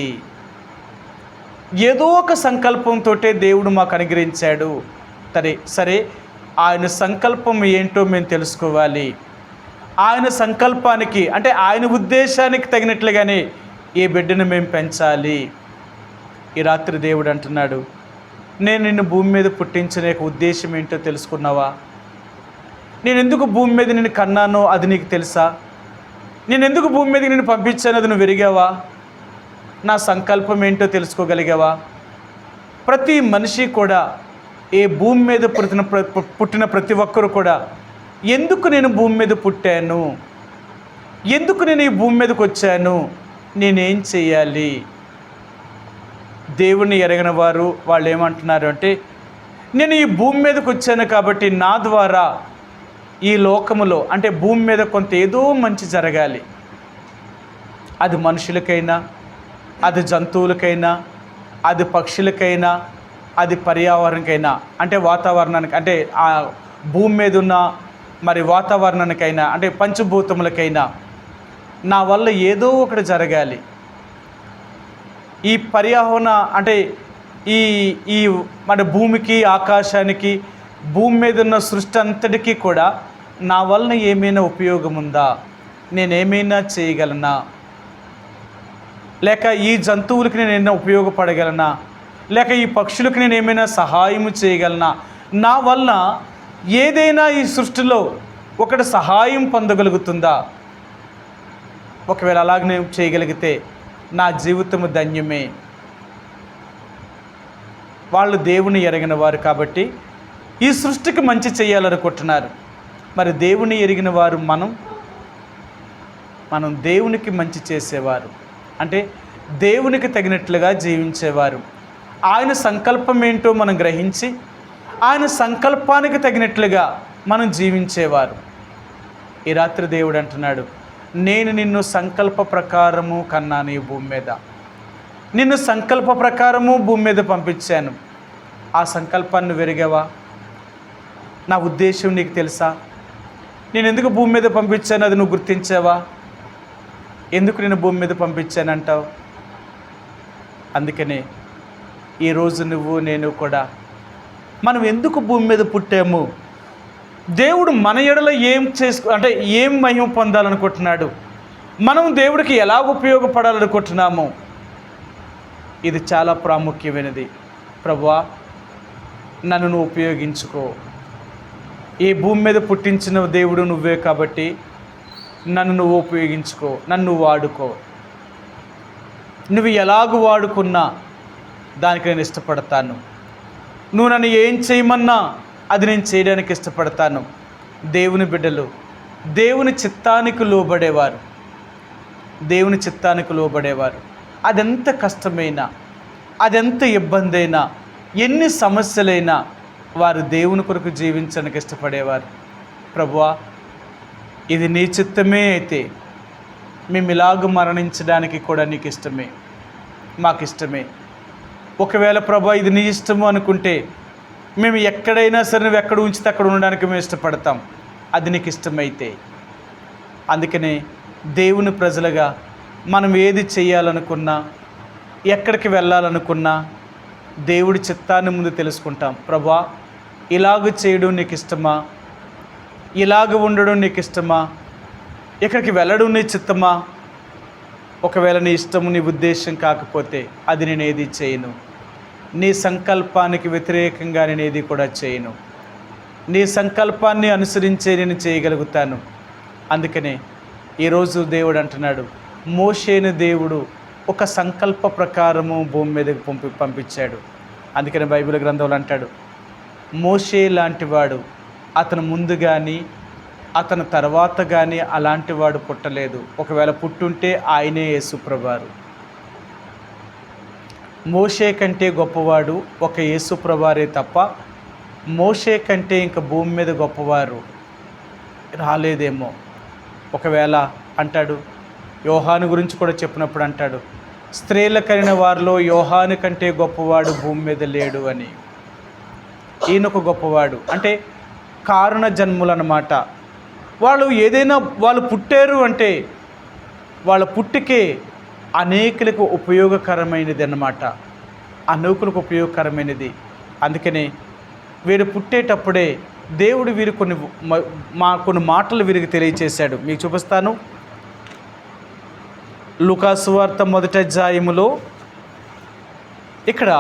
ఏదో ఒక సంకల్పంతో దేవుడు మాకు అనుగ్రహించాడు. సరే, ఆయన సంకల్పం ఏంటో మేము తెలుసుకోవాలి. ఆయన సంకల్పానికి అంటే ఆయన ఉద్దేశానికి తగినట్లుగానే ఈ బిడ్డను మేము పెంచాలి. ఈ రాత్రి దేవుడు అంటున్నాడు, నేను నిన్ను భూమి మీద పుట్టించిన యొక్క ఉద్దేశం ఏంటో తెలుసుకున్నావా? నేను ఎందుకు భూమి మీద నిన్ను కన్నానో అది నీకు తెలుసా? నేను ఎందుకు భూమి మీదకి నిన్ను పంపించానో అది నువ్వు ఎరిగావా? నా సంకల్పం ఏంటో తెలుసుకోగలిగావా? ప్రతి మనిషి కూడా, ఏ భూమి మీద పుట్టిన ప్రతి ఒక్కరు కూడా, ఎందుకు నేను భూమి మీద పుట్టాను, ఎందుకు నేను ఈ భూమి మీదకి వచ్చాను, నేనేం చేయాలి? దేవుణ్ణి ఎరగిన వారు వాళ్ళు ఏమంటున్నారు అంటే, నేను ఈ భూమి మీదకి వచ్చాను కాబట్టి నా ద్వారా ఈ లోకములో అంటే భూమి మీద కొంత ఏదో మంచి జరగాలి. అది మనుషులకైనా, అది జంతువులకైనా, అది పక్షులకైనా, అది పర్యావరణకైనా అంటే వాతావరణానికి అంటే ఆ భూమి మీద ఉన్న మరి వాతావరణానికైనా అంటే పంచభూతములకైనా నా వల్ల ఏదో ఒకటి జరగాలి. ఈ పర్యావరణ అంటే ఈ ఈ మన భూమికి, ఆకాశానికి, భూమి మీద ఉన్న సృష్టి అంతటికీ కూడా నా వలన ఏమైనా ఉపయోగం ఉందా, నేనేమైనా చేయగలనా, లేక ఈ జంతువులకి నేను ఏమైనా ఉపయోగపడగలనా, లేక ఈ పక్షులకు నేను ఏమైనా సహాయం చేయగలనా, నా వలన ఏదైనా ఈ సృష్టిలో ఒకటి సహాయం పొందగలుగుతుందా? ఒకవేళ అలాగ నేను చేయగలిగితే నా జీవితము ధన్యమే. వాళ్ళు దేవుని ఎరిగిన వారు కాబట్టి ఈ సృష్టికి మంచి చేయాలనుకుంటున్నారు. మరి దేవుని ఎరిగిన వారు మనం దేవునికి మంచి చేసేవారు అంటే దేవునికి తగినట్లుగా జీవించేవారు. ఆయన సంకల్పం ఏంటో మనం గ్రహించి ఆయన సంకల్పానికి తగినట్లుగా మనం జీవించేవారు. ఈ రాత్రి దేవుడు అంటున్నాడు, నేను నిన్ను సంకల్ప ప్రకారము కన్నాను, ఈ భూమి మీద నిన్ను సంకల్ప ప్రకారము భూమి మీద పంపించాను. ఆ సంకల్పాన్ని వెరిగావా? నా ఉద్దేశం నీకు తెలుసా? నేను ఎందుకు భూమి మీద పంపించాను అది నువ్వు గుర్తించావా? ఎందుకు నేను భూమి మీద పంపించానంటావు? అందుకనే ఈరోజు నువ్వు నేను కూడా మనం ఎందుకు భూమి మీద పుట్టాము, దేవుడు మన ఎడల ఏం మహిమ పొందాలనుకుంటున్నాడు, మనం దేవుడికి ఎలా ఉపయోగపడాలనుకుంటున్నాము, ఇది చాలా ప్రాముఖ్యమైనది. ప్రభువా, నన్ను నువ్వు ఉపయోగించుకో. ఈ భూమి మీద పుట్టించిన దేవుడు నువ్వే కాబట్టి నన్ను నువ్వు ఉపయోగించుకో, నన్ను వాడుకో. నువ్వు ఎలాగూ వాడుకున్నా దానికి నేను ఇష్టపడతాను. నువ్వు నన్ను ఏం చేయమన్నా అది నేను చేయడానికి ఇష్టపడతాను. దేవుని బిడ్డలు దేవుని చిత్తానికి లోబడేవారు అదెంత కష్టమైనా, అదెంత ఇబ్బంది అయినా, ఎన్ని సమస్యలైనా వారు దేవుని కొరకు జీవించడానికి ఇష్టపడేవారు. ప్రభువా, ఇది నీ చిత్తమే అయితే మేము ఇలాగ మరణించడానికి కూడా నీకు ఇష్టమే, మాకు ఇష్టమే. ఒకవేళ ప్రభువా ఇది నీ ఇష్టము అనుకుంటే మేము ఎక్కడైనా సరే నువ్వు ఎక్కడ ఉంచితే అక్కడ ఉండడానికి మేము ఇష్టపడతాం, అది నీకు ఇష్టమైతే. అందుకనే దేవుని ప్రజలుగా మనం ఏది చేయాలనుకున్నా, ఎక్కడికి వెళ్ళాలనుకున్నా దేవుడి చిత్తాన్ని ముందు తెలుసుకుంటాం. ప్రభువా, ఇలాగ చేయడం నీకు ఇష్టమా, ఇలాగ ఉండడం నీకు ఇష్టమా, ఇక్కడికి వెళ్ళడం నీ చిత్తమా? ఒకవేళ నీ ఇష్టము నీ ఉద్దేశం కాకపోతే అది నేను ఏది చేయను. నీ సంకల్పానికి వ్యతిరేకంగా నేను ఏది కూడా చేయను. నీ సంకల్పాన్ని అనుసరించే నేను చేయగలుగుతాను. అందుకనే ఈరోజు దేవుడు అంటున్నాడు, మోషేను దేవుడు ఒక సంకల్ప ప్రకారము భూమి మీదకి పంపించాడు. అందుకని బైబిల్ గ్రంథంలో అంటాడు, మోషే లాంటి వాడు అతను ముందు కానీ అతని తర్వాత కానీ అలాంటి వాడు పుట్టలేదు. ఒకవేళ పుట్టుంటే ఆయనే యేసుప్రభువారు. మోషే కంటే గొప్పవాడు ఒక యేసుప్రభువారే తప్ప మోషే కంటే ఇంకా భూమి మీద గొప్పవారు రాలేదేమో. ఒకవేళ అంటాడు, యోహాను గురించి కూడా చెప్పినప్పుడు అంటాడు, స్త్రీల కలిగిన వారిలో యోహాను కంటే గొప్పవాడు భూమి మీద లేడు అని. ఈయనొక గొప్పవాడు అంటే కారణ జన్ములు అన్నమాట. వాళ్ళు పుట్టారు అంటే వాళ్ళ పుట్టికే అనేకులకు ఉపయోగకరమైనది అన్నమాట, అనేకులకు ఉపయోగకరమైనది. అందుకనే వీడు పుట్టేటప్పుడే దేవుడు వీరు కొన్ని మాటలు వీరికి తెలియచేశాడు. మీకు చూపిస్తాను. లూకాసు వార్త 1వ అధ్యాయములో ఇక్కడ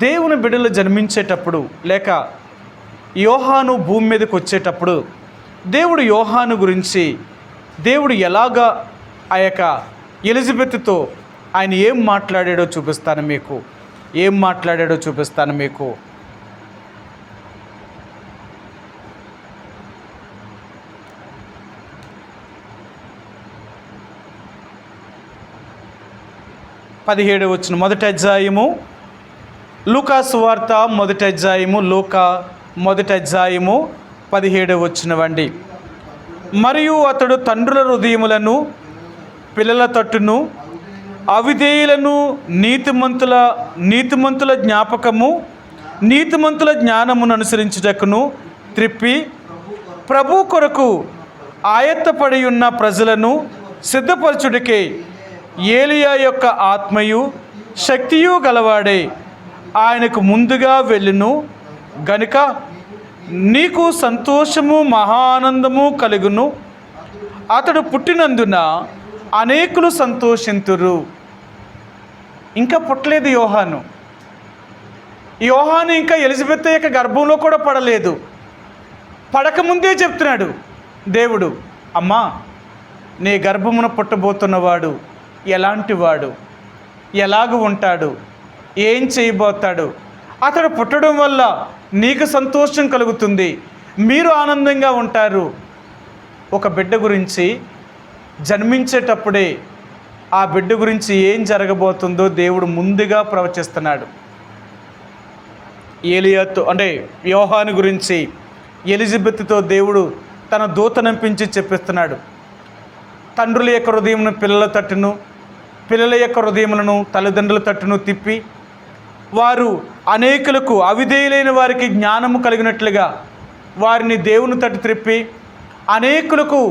దేవుని బిడ్డలు జన్మించేటప్పుడు లేక యోహాను భూమి మీదకి వచ్చేటప్పుడు దేవుడు యోహాను గురించి దేవుడు ఎలాగా ఆ యొక్క ఎలిజబెత్తో ఆయన ఏం మాట్లాడాడో చూపిస్తాను మీకు. 17వ వచనం 1వ అధ్యాయము లూకాసు వార్త 1వ అధ్యాయము 17వ వచనం అండి. మరియు అతడు తండ్రుల హృదయములను పిల్లల తట్టును అవిధేయులను నీతిమంతుల జ్ఞాపకము నీతిమంతుల జ్ఞానమును అనుసరించుటకును త్రిప్పి ప్రభు కొరకు ఆయత్తపడి ఉన్న ప్రజలను సిద్ధపరచుటకే ఏలియా యొక్క ఆత్మయు శక్తియు గలవాడే ఆయనకు ముందుగా వెళ్ళును గనుక నీకు సంతోషము మహానందము కలుగును. అతడు పుట్టినందున అనేకులు సంతోషింతురు. ఇంకా పుట్టలేదు యోహాను ఇంకా ఎలిజబెత్ యొక్క గర్భంలో కూడా పడలేదు. పడకముందే చెప్తున్నాడు దేవుడు, అమ్మా నీ గర్భమున పుట్టబోతున్నవాడు ఎలాంటి వాడు, ఎలాగ ఉంటాడు, ఏం చేయబోతాడు, అతడు పుట్టడం వల్ల నీకు సంతోషం కలుగుతుంది, మీరు ఆనందంగా ఉంటారు. ఒక బిడ్డ గురించి జన్మించేటప్పుడే ఆ బిడ్డ గురించి ఏం జరగబోతుందో దేవుడు ముందుగా ప్రవచిస్తున్నాడు. ఏలియాతో అంటే యోహాను గురించి ఎలిజబెత్తో దేవుడు తన దూతనంపించి చెప్పిస్తున్నాడు. తండ్రుల యొక్క హృదయమును పిల్లల తట్టును, పిల్లల యొక్క హృదయములను తల్లిదండ్రుల తట్టును తిప్పి వారు అనేకులకు అవిధేయులైన వారికి జ్ఞానము కలిగినట్లుగా వారిని దేవుని తట్టు త్రిప్పి అనేకులకు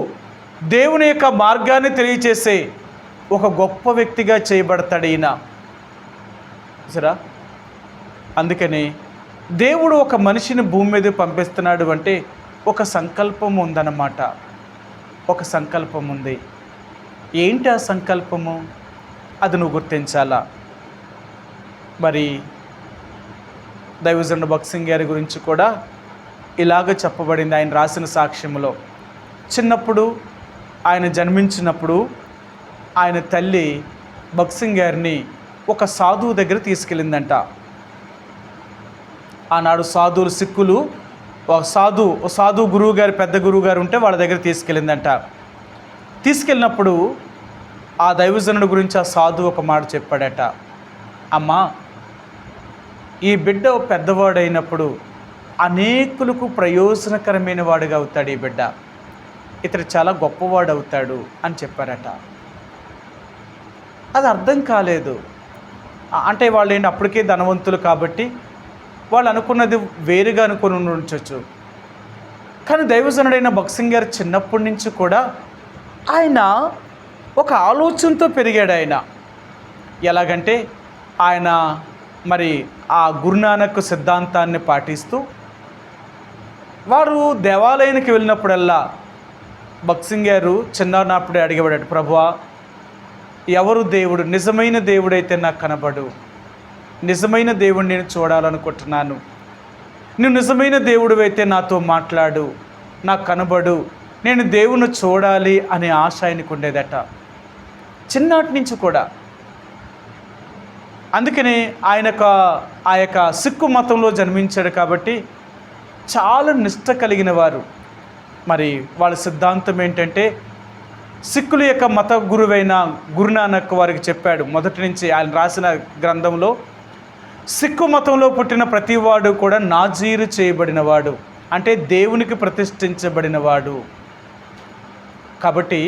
దేవుని యొక్క మార్గాన్ని తెలియచేసే ఒక గొప్ప వ్యక్తిగా చేయబడతాడు ఈయన. సరే, అందుకని దేవుడు ఒక మనిషిని భూమి మీద పంపిస్తున్నాడు అంటే ఒక సంకల్పం ఉందన్నమాట. ఒక సంకల్పం ఉంది. ఏంటి ఆ సంకల్పము? అది నువ్వు గుర్తించాలా. మరి దైవజనుడు భక్త్ సింగ్ గారి గురించి కూడా ఇలాగ చెప్పబడింది ఆయన రాసిన సాక్ష్యంలో. చిన్నప్పుడు ఆయన జన్మించినప్పుడు ఆయన తల్లి భక్త్ సింగ్ గారిని ఒక సాధువు దగ్గర తీసుకెళ్ళిందంట. ఆనాడు సాధువులు సిక్కులు ఒక సాధు గురువు గారు, పెద్ద గురువు గారు ఉంటే వాళ్ళ దగ్గర తీసుకెళ్ళిందంట. తీసుకెళ్ళినప్పుడు ఆ దైవజనుడి గురించి ఆ సాధువు ఒక మాట చెప్పాడట, అమ్మా ఈ బిడ్డ పెద్దవాడైనప్పుడు అనేకులకు ప్రయోజనకరమైన వాడుగా అవుతాడు, ఈ బిడ్డ ఇతడు చాలా గొప్పవాడు అవుతాడు అని చెప్పారట. అది అర్థం కాలేదు. అంటే వాళ్ళు ఏంటి అప్పటికే ధనవంతులు కాబట్టి వాళ్ళు అనుకున్నది వేరుగా అనుకుని ఉండొచ్చు. కానీ దైవజనుడైన భక్త్ సింగ్ గారు చిన్నప్పటి నుంచి కూడా ఆయన ఒక ఆలోచనతో పెరిగాడు. ఆయన ఎలాగంటే ఆయన మరి ఆ గురునానక్ సిద్ధాంతాన్ని పాటిస్తూ వారు దేవాలయానికి వెళ్ళినప్పుడల్లా భక్త్ సింగ్ గారు చిన్నప్పుడే అడిగేవాడు, ప్రభువా ఎవరు దేవుడు, నిజమైన దేవుడైతే నాకు కనబడు, నిజమైన దేవుడిని నేను చూడాలనుకుంటున్నాను, నువ్వు నిజమైన దేవుడు అయితే నాతో మాట్లాడు, నాకు కనబడు, నేను దేవుని చూడాలి అనే ఆశ ఆయనకు ఉండేదట చిన్నటి నుంచి కూడా. అందుకని ఆ యొక్క సిక్కు మతంలో జన్మించాడు కాబట్టి చాలా నిష్ట కలిగిన వారు. మరి వాళ్ళ సిద్ధాంతం ఏంటంటే సిక్కుల యొక్క మత గురువైన గురునానక్ వారికి చెప్పాడు మొదటి నుంచి. ఆయన రాసిన గ్రంథంలో సిక్కు మతంలో పుట్టిన ప్రతివాడు కూడా నాజీరు చేయబడినవాడు, అంటే దేవునికి ప్రతిష్ఠించబడినవాడు. కాబట్టి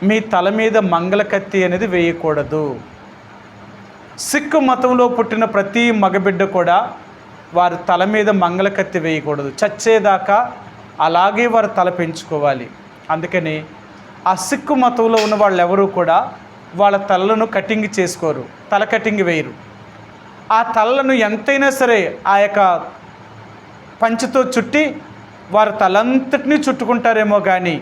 మీ తల మీద మంగళకత్తి అనేది వేయకూడదు. సిక్కు మతంలో పుట్టిన ప్రతి మగబిడ్డ కూడా వారి తల మీద మంగళకత్తి వేయకూడదు, చచ్చేదాకా అలాగే వారు తల పెంచుకోవాలి. అందుకని ఆ సిక్కు మతంలో ఉన్న వాళ్ళు ఎవరూ కూడా వాళ్ళ తలలను కటింగ్ చేసుకోరు, తల కటింగ్ వేయరు. ఆ తలలను ఎంతైనా సరే ఆ యొక్క పంచెతో చుట్టి వారు తలంతటినీ చుట్టుకుంటారేమో కానీ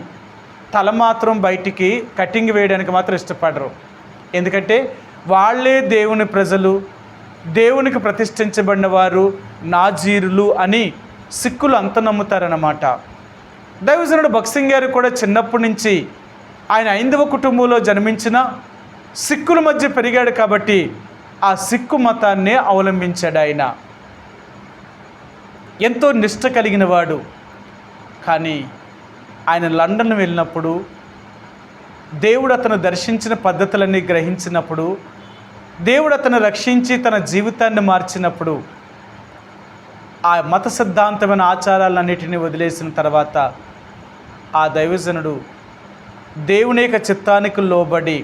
తల మాత్రం బయటికి కటింగ్ వేయడానికి మాత్రం ఇష్టపడరు. ఎందుకంటే వాళ్ళే దేవుని ప్రజలు, దేవునికి ప్రతిష్ఠించబడిన వారు, నాజీరులు అని సిక్కులు అంత నమ్ముతారన్నమాట. దైవజనుడు భగత్ సింగ్ గారు కూడా చిన్నప్పటి నుంచి ఆయన హైందవ కుటుంబంలో జన్మించిన సిక్కుల మధ్య పెరిగాడు కాబట్టి ఆ సిక్కు మతాన్నే అవలంబించాడు. ఆయన ఎంతో నిష్ట కలిగిన వాడు. కానీ ఆయన లండన్ వెళ్ళినప్పుడు దేవుడు అతను దర్శించిన పద్ధతులన్నీ గ్రహించినప్పుడు, దేవుడు అతను రక్షించి తన జీవితాన్ని మార్చినప్పుడు, ఆ మత సిద్ధాంతమైన ఆచారాలన్నిటినీ వదిలేసిన తర్వాత ఆ దైవజనుడు దేవుని యొక్క చిత్తానికి లోబడి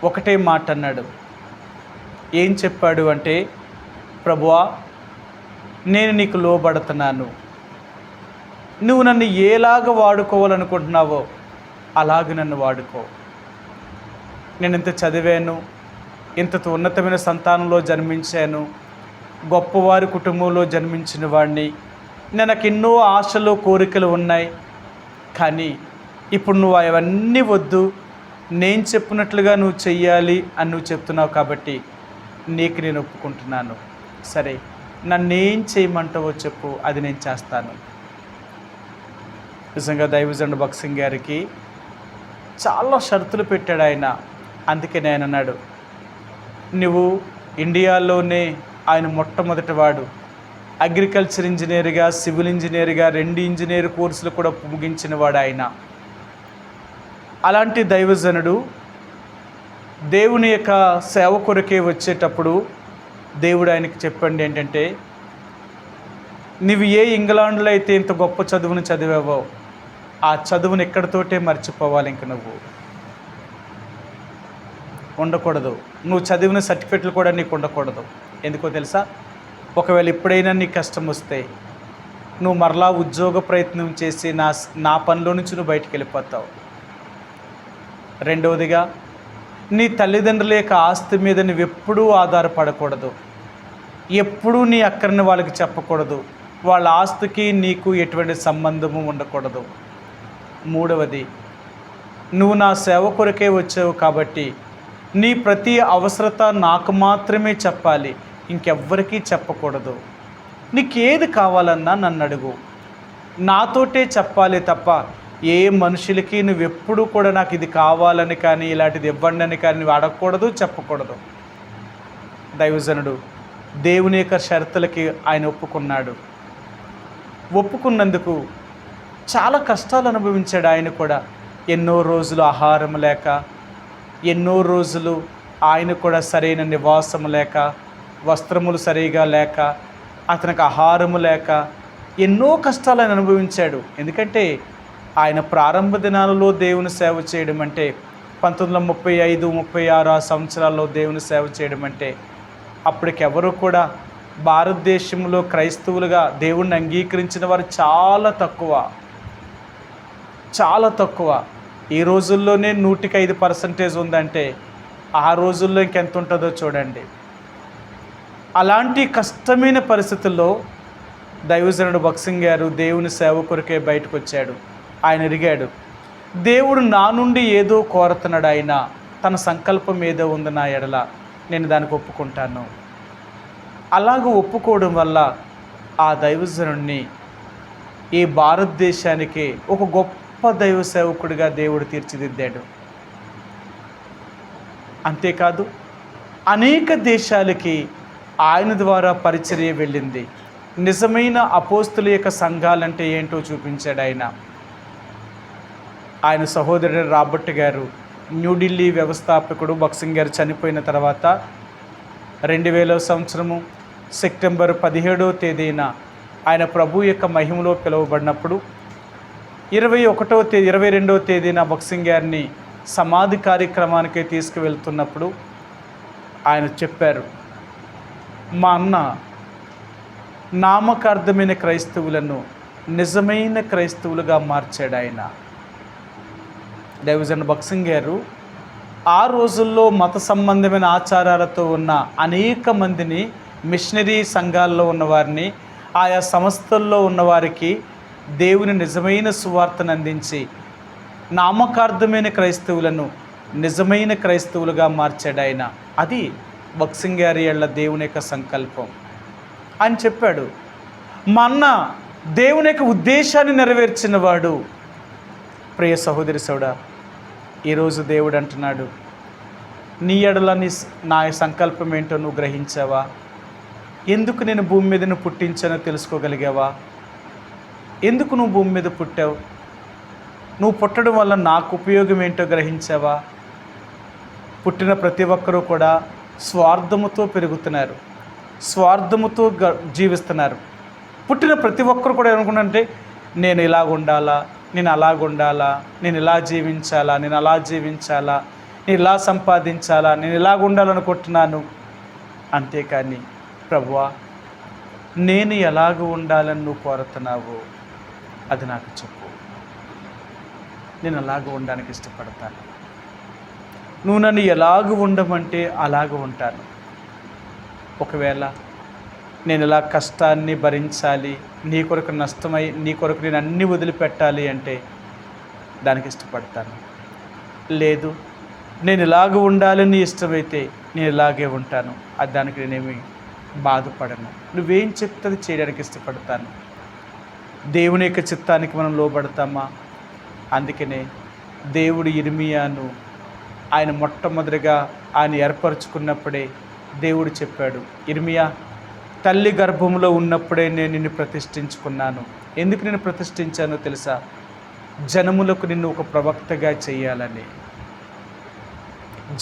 ఒకటే మాట అన్నాడు. ఏం చెప్పాడు అంటే, ప్రభువా, నేను నీకు లోబడుతున్నాను, నువ్వు నన్ను ఏలాగ వాడుకోవాలనుకుంటున్నావో అలాగే నన్ను వాడుకో. నేను ఇంత చదివాను, ఇంత ఉన్నతమైన సంతానంలో జన్మించాను, గొప్పవారి కుటుంబంలో జన్మించిన వాడిని, నాకు ఎన్నో ఆశలు కోరికలు ఉన్నాయి, కానీ ఇప్పుడు నువ్వు అవన్నీ వద్దు, నేను చెప్పినట్లుగా నువ్వు చెయ్యాలి అని నువ్వు చెప్తున్నావు కాబట్టి నీకు నేను ఒప్పుకుంటున్నాను. సరే, నన్నేం చేయమంటావో చెప్పు, అది నేను చేస్తాను. నిజంగా దైవజనుడు భగత్ సింగ్ గారికి చాలా షరతులు పెట్టాడు ఆయన. అందుకే నేను అన్నాడు, నువ్వు ఇండియాలోనే ఆయన మొట్టమొదటి వాడు, అగ్రికల్చర్ ఇంజనీర్గా, సివిల్ ఇంజనీర్గా 2 ఇంజనీర్ కోర్సులు కూడా ముగించిన వాడు ఆయన. అలాంటి దైవజనుడు దేవుని యొక్క సేవ కొరకే వచ్చేటప్పుడు దేవుడు ఆయనకి చెప్పండి ఏంటంటే, నువ్వు ఏ ఇంగ్లాండ్లో అయితే ఇంత గొప్ప చదువును చదివావో ఆ చదువును ఎక్కడితోటే మర్చిపోవాలి. ఇంక నువ్వు ఉండకూడదు, నువ్వు చదివిన సర్టిఫికెట్లు కూడా నీకు ఉండకూడదు. ఎందుకో తెలుసా? ఒకవేళ ఎప్పుడైనా నీకు కష్టం వస్తే నువ్వు మరలా ఉద్యోగ ప్రయత్నం చేసి నా పనిలో నుంచి నువ్వు బయటికి వెళ్ళిపోతావు. రెండవదిగా, నీ తల్లిదండ్రుల యొక్క ఆస్తి మీద నువ్వు ఎప్పుడూ ఆధారపడకూడదు, ఎప్పుడూ నీ అక్కడిని వాళ్ళకి చెప్పకూడదు, వాళ్ళ ఆస్తికి నీకు ఎటువంటి సంబంధము ఉండకూడదు. మూడవది, నువ్వు నా సేవ కొరకే వచ్చావు కాబట్టి నీ ప్రతి అవసరత నాకు మాత్రమే చెప్పాలి, ఇంకెవ్వరికీ చెప్పకూడదు. నీకేది కావాలన్నా నన్ను అడుగు, నాతోటే చెప్పాలి తప్ప ఏ మనుషులకి నువ్వెప్పుడు కూడా నాకు ఇది కావాలని కానీ ఇలాంటిది ఇవ్వండి అని కానీ నువ్వు అడగకూడదు, చెప్పకూడదు. దైవజనుడు దేవుని యొక్క షరతులకి ఆయన ఒప్పుకున్నాడు. ఒప్పుకున్నందుకు చాలా కష్టాలు అనుభవించాడు ఆయన కూడా. ఎన్నో రోజులు ఆహారం లేక, ఎన్నో రోజులు ఆయన కూడా సరైన నివాసం లేక, వస్త్రములు సరిగా లేక, అతనికి ఆహారము లేక ఎన్నో కష్టాలు ఆయన అనుభవించాడు. ఎందుకంటే ఆయన ప్రారంభ దినాలలో దేవుని సేవ చేయడం అంటే 1935, 36 సంవత్సరాల్లో దేవుని సేవ చేయడం అంటే అప్పటికెవరు కూడా భారతదేశంలో క్రైస్తవులుగా దేవుణ్ణి అంగీకరించిన వారు చాలా తక్కువ. ఈ రోజుల్లోనే 105% ఉందంటే ఆ రోజుల్లో ఇంకెంత ఉంటుందో చూడండి. అలాంటి కష్టమైన పరిస్థితుల్లో దైవజనుడు భగత్ సింగ్ గారు దేవుని సేవ కొరకే బయటకు వచ్చాడు. ఆయన ఎరిగాడు, దేవుడు నా నుండి ఏదో కోరుతున్నాడు, ఆయన తన సంకల్పం ఏదో ఉంది నా ఎడల, నేను దానికి ఒప్పుకుంటాను. అలాగ ఒప్పుకోవడం వల్ల ఆ దైవజనుడిని ఈ భారతదేశానికి ఒక గొప్ప దైవ సేవకుడిగా దేవుడు తీర్చిదిద్దాడు. అంతేకాదు, అనేక దేశాలకి ఆయన ద్వారా పరిచర్య వెళ్ళింది. నిజమైన అపోస్తుల యొక్క సంఘాలంటే ఏంటో చూపించాడు ఆయన. ఆయన సహోదరుడు రాబర్ట్ గారు, న్యూఢిల్లీ వ్యవస్థాపకుడు, భగత్ సింగ్ గారు చనిపోయిన తర్వాత 2000 సంవత్సరము సెప్టెంబర్ 17వ తేదీన ఆయన ప్రభు యొక్క మహిమలో పిలువబడినప్పుడు 22వ తేదీన భగత్ సింగ్ గారిని సమాధి కార్యక్రమానికి తీసుకువెళ్తున్నప్పుడు ఆయన చెప్పారు, మా అన్న నామకార్థమైన క్రైస్తవులను నిజమైన క్రైస్తవులుగా మార్చాడు ఆయన. దైవజనుడు భగత్ సింగ్ గారు ఆ రోజుల్లో మత సంబంధమైన ఆచారాలతో ఉన్న అనేక మందిని, మిషనరీ సంఘాల్లో ఉన్నవారిని, ఆయా సంస్థల్లో ఉన్నవారికి దేవుని నిజమైన సువార్తను అందించి నామకార్థమైన క్రైస్తవులను నిజమైన క్రైస్తవులుగా మార్చాడు ఆయన. అది బక్సింగారియళ్ళ దేవుని యొక్క సంకల్పం అని చెప్పాడు. మా అన్న దేవుని యొక్క ఉద్దేశాన్ని నెరవేర్చిన వాడు. ప్రియ సహోదరి సోడా, ఈరోజు దేవుడు అంటున్నాడు, నీ ఎడల నా సంకల్పం ఏంటో నువ్వు గ్రహించావా? ఎందుకు నేను భూమి మీద నువ్వు పుట్టించానో తెలుసుకోగలిగావా? ఎందుకు నువ్వు భూమి మీద పుట్టావు? నువ్వు పుట్టడం వల్ల నాకు ఉపయోగం ఏంటో గ్రహించావా? పుట్టిన ప్రతి ఒక్కరూ కూడా స్వార్థముతో పెరుగుతున్నారు, స్వార్థముతో జీవిస్తున్నారు. పుట్టిన ప్రతి ఒక్కరు కూడా ఏమనుకుంటే, నేను ఇలాగ ఉండాలా, నేను అలాగ ఉండాలా, నేను ఇలా జీవించాలా, నేను అలా జీవించాలా, నేను ఇలా సంపాదించాలా, నేను ఇలాగ ఉండాలనుకుంటున్నాను. అంతేకాని ప్రభువా, నేను ఎలాగ ఉండాలని నువ్వు కోరుతున్నావు అది నాకు చెప్పు. నేను అలాగ ఉండడానికి ఇష్టపడతాను. నువ్వు నన్ను ఎలాగ ఉండమంటే అలాగ ఉంటాను. ఒకవేళ నేను ఇలా కష్టాన్ని భరించాలి, నీ కొరకు నష్టమై నీ కొరకు నేను అన్నీ వదిలిపెట్టాలి అంటే దానికి ఇష్టపడతాను. లేదు, నేను ఇలాగ ఉండాలని ఇష్టమైతే నేను ఇలాగే ఉంటాను. అది దానికి నేనేమి బాధపడను. నువ్వేం చెప్తుంది చేయడానికి ఇష్టపడతాను. దేవుని యొక్క చిత్తానికి మనం లోబడతామా? అందుకనే దేవుడు ఇర్మియాను ఆయన మొట్టమొదటిగా ఆయన ఏర్పరచుకున్నప్పుడే దేవుడు చెప్పాడు, ఇర్మియా, తల్లి గర్భంలో ఉన్నప్పుడే నేను నిన్ను ప్రతిష్ఠించుకున్నాను. ఎందుకు నేను ప్రతిష్ఠించానో తెలుసా? జనములకు నిన్ను ఒక ప్రవక్తగా చేయాలని,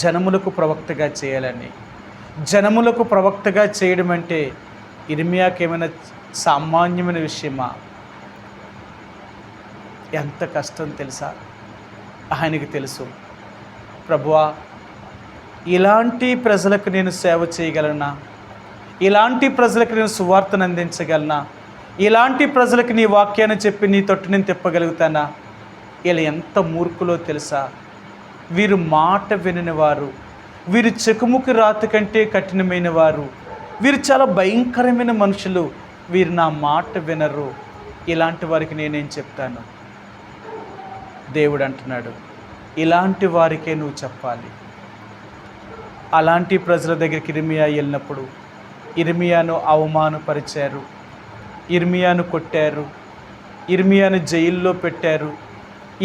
జనములకు ప్రవక్తగా చేయాలని. జనములకు ప్రవక్తగా చేయడం అంటే ఇర్మియాకి ఏమైనా సామాన్యమైన విషయమా? ఎంత కష్టం తెలుసా? ఆయనకి తెలుసు. ప్రభువా, ఇలాంటి ప్రజలకు నేను సేవ చేయగలనా? ఇలాంటి ప్రజలకు నేను సువార్తను అందించగలనా? ఇలాంటి ప్రజలకు నీ వాక్యాన్ని చెప్పి నీ తొట్టు నేను తిప్పగలుగుతానా? ఇలా ఎంత మూర్ఖులో తెలుసా? వీరు మాట వినని వారు, వీరు చెకుముకి రాతి కంటే కఠినమైన వారు, వీరు చాలా భయంకరమైన మనుషులు, వీరు నా మాట వినరు. ఇలాంటి వారికి నేనేం చెప్తాను? దేవుడు అంటున్నాడు, ఇలాంటి వారికే నువ్వు చెప్పాలి. అలాంటి ప్రజల దగ్గరికి ఇర్మియా వెళ్ళినప్పుడు ఇర్మియాను అవమానపరిచారు, ఇర్మియాను కొట్టారు, ఇర్మియాను జైల్లో పెట్టారు,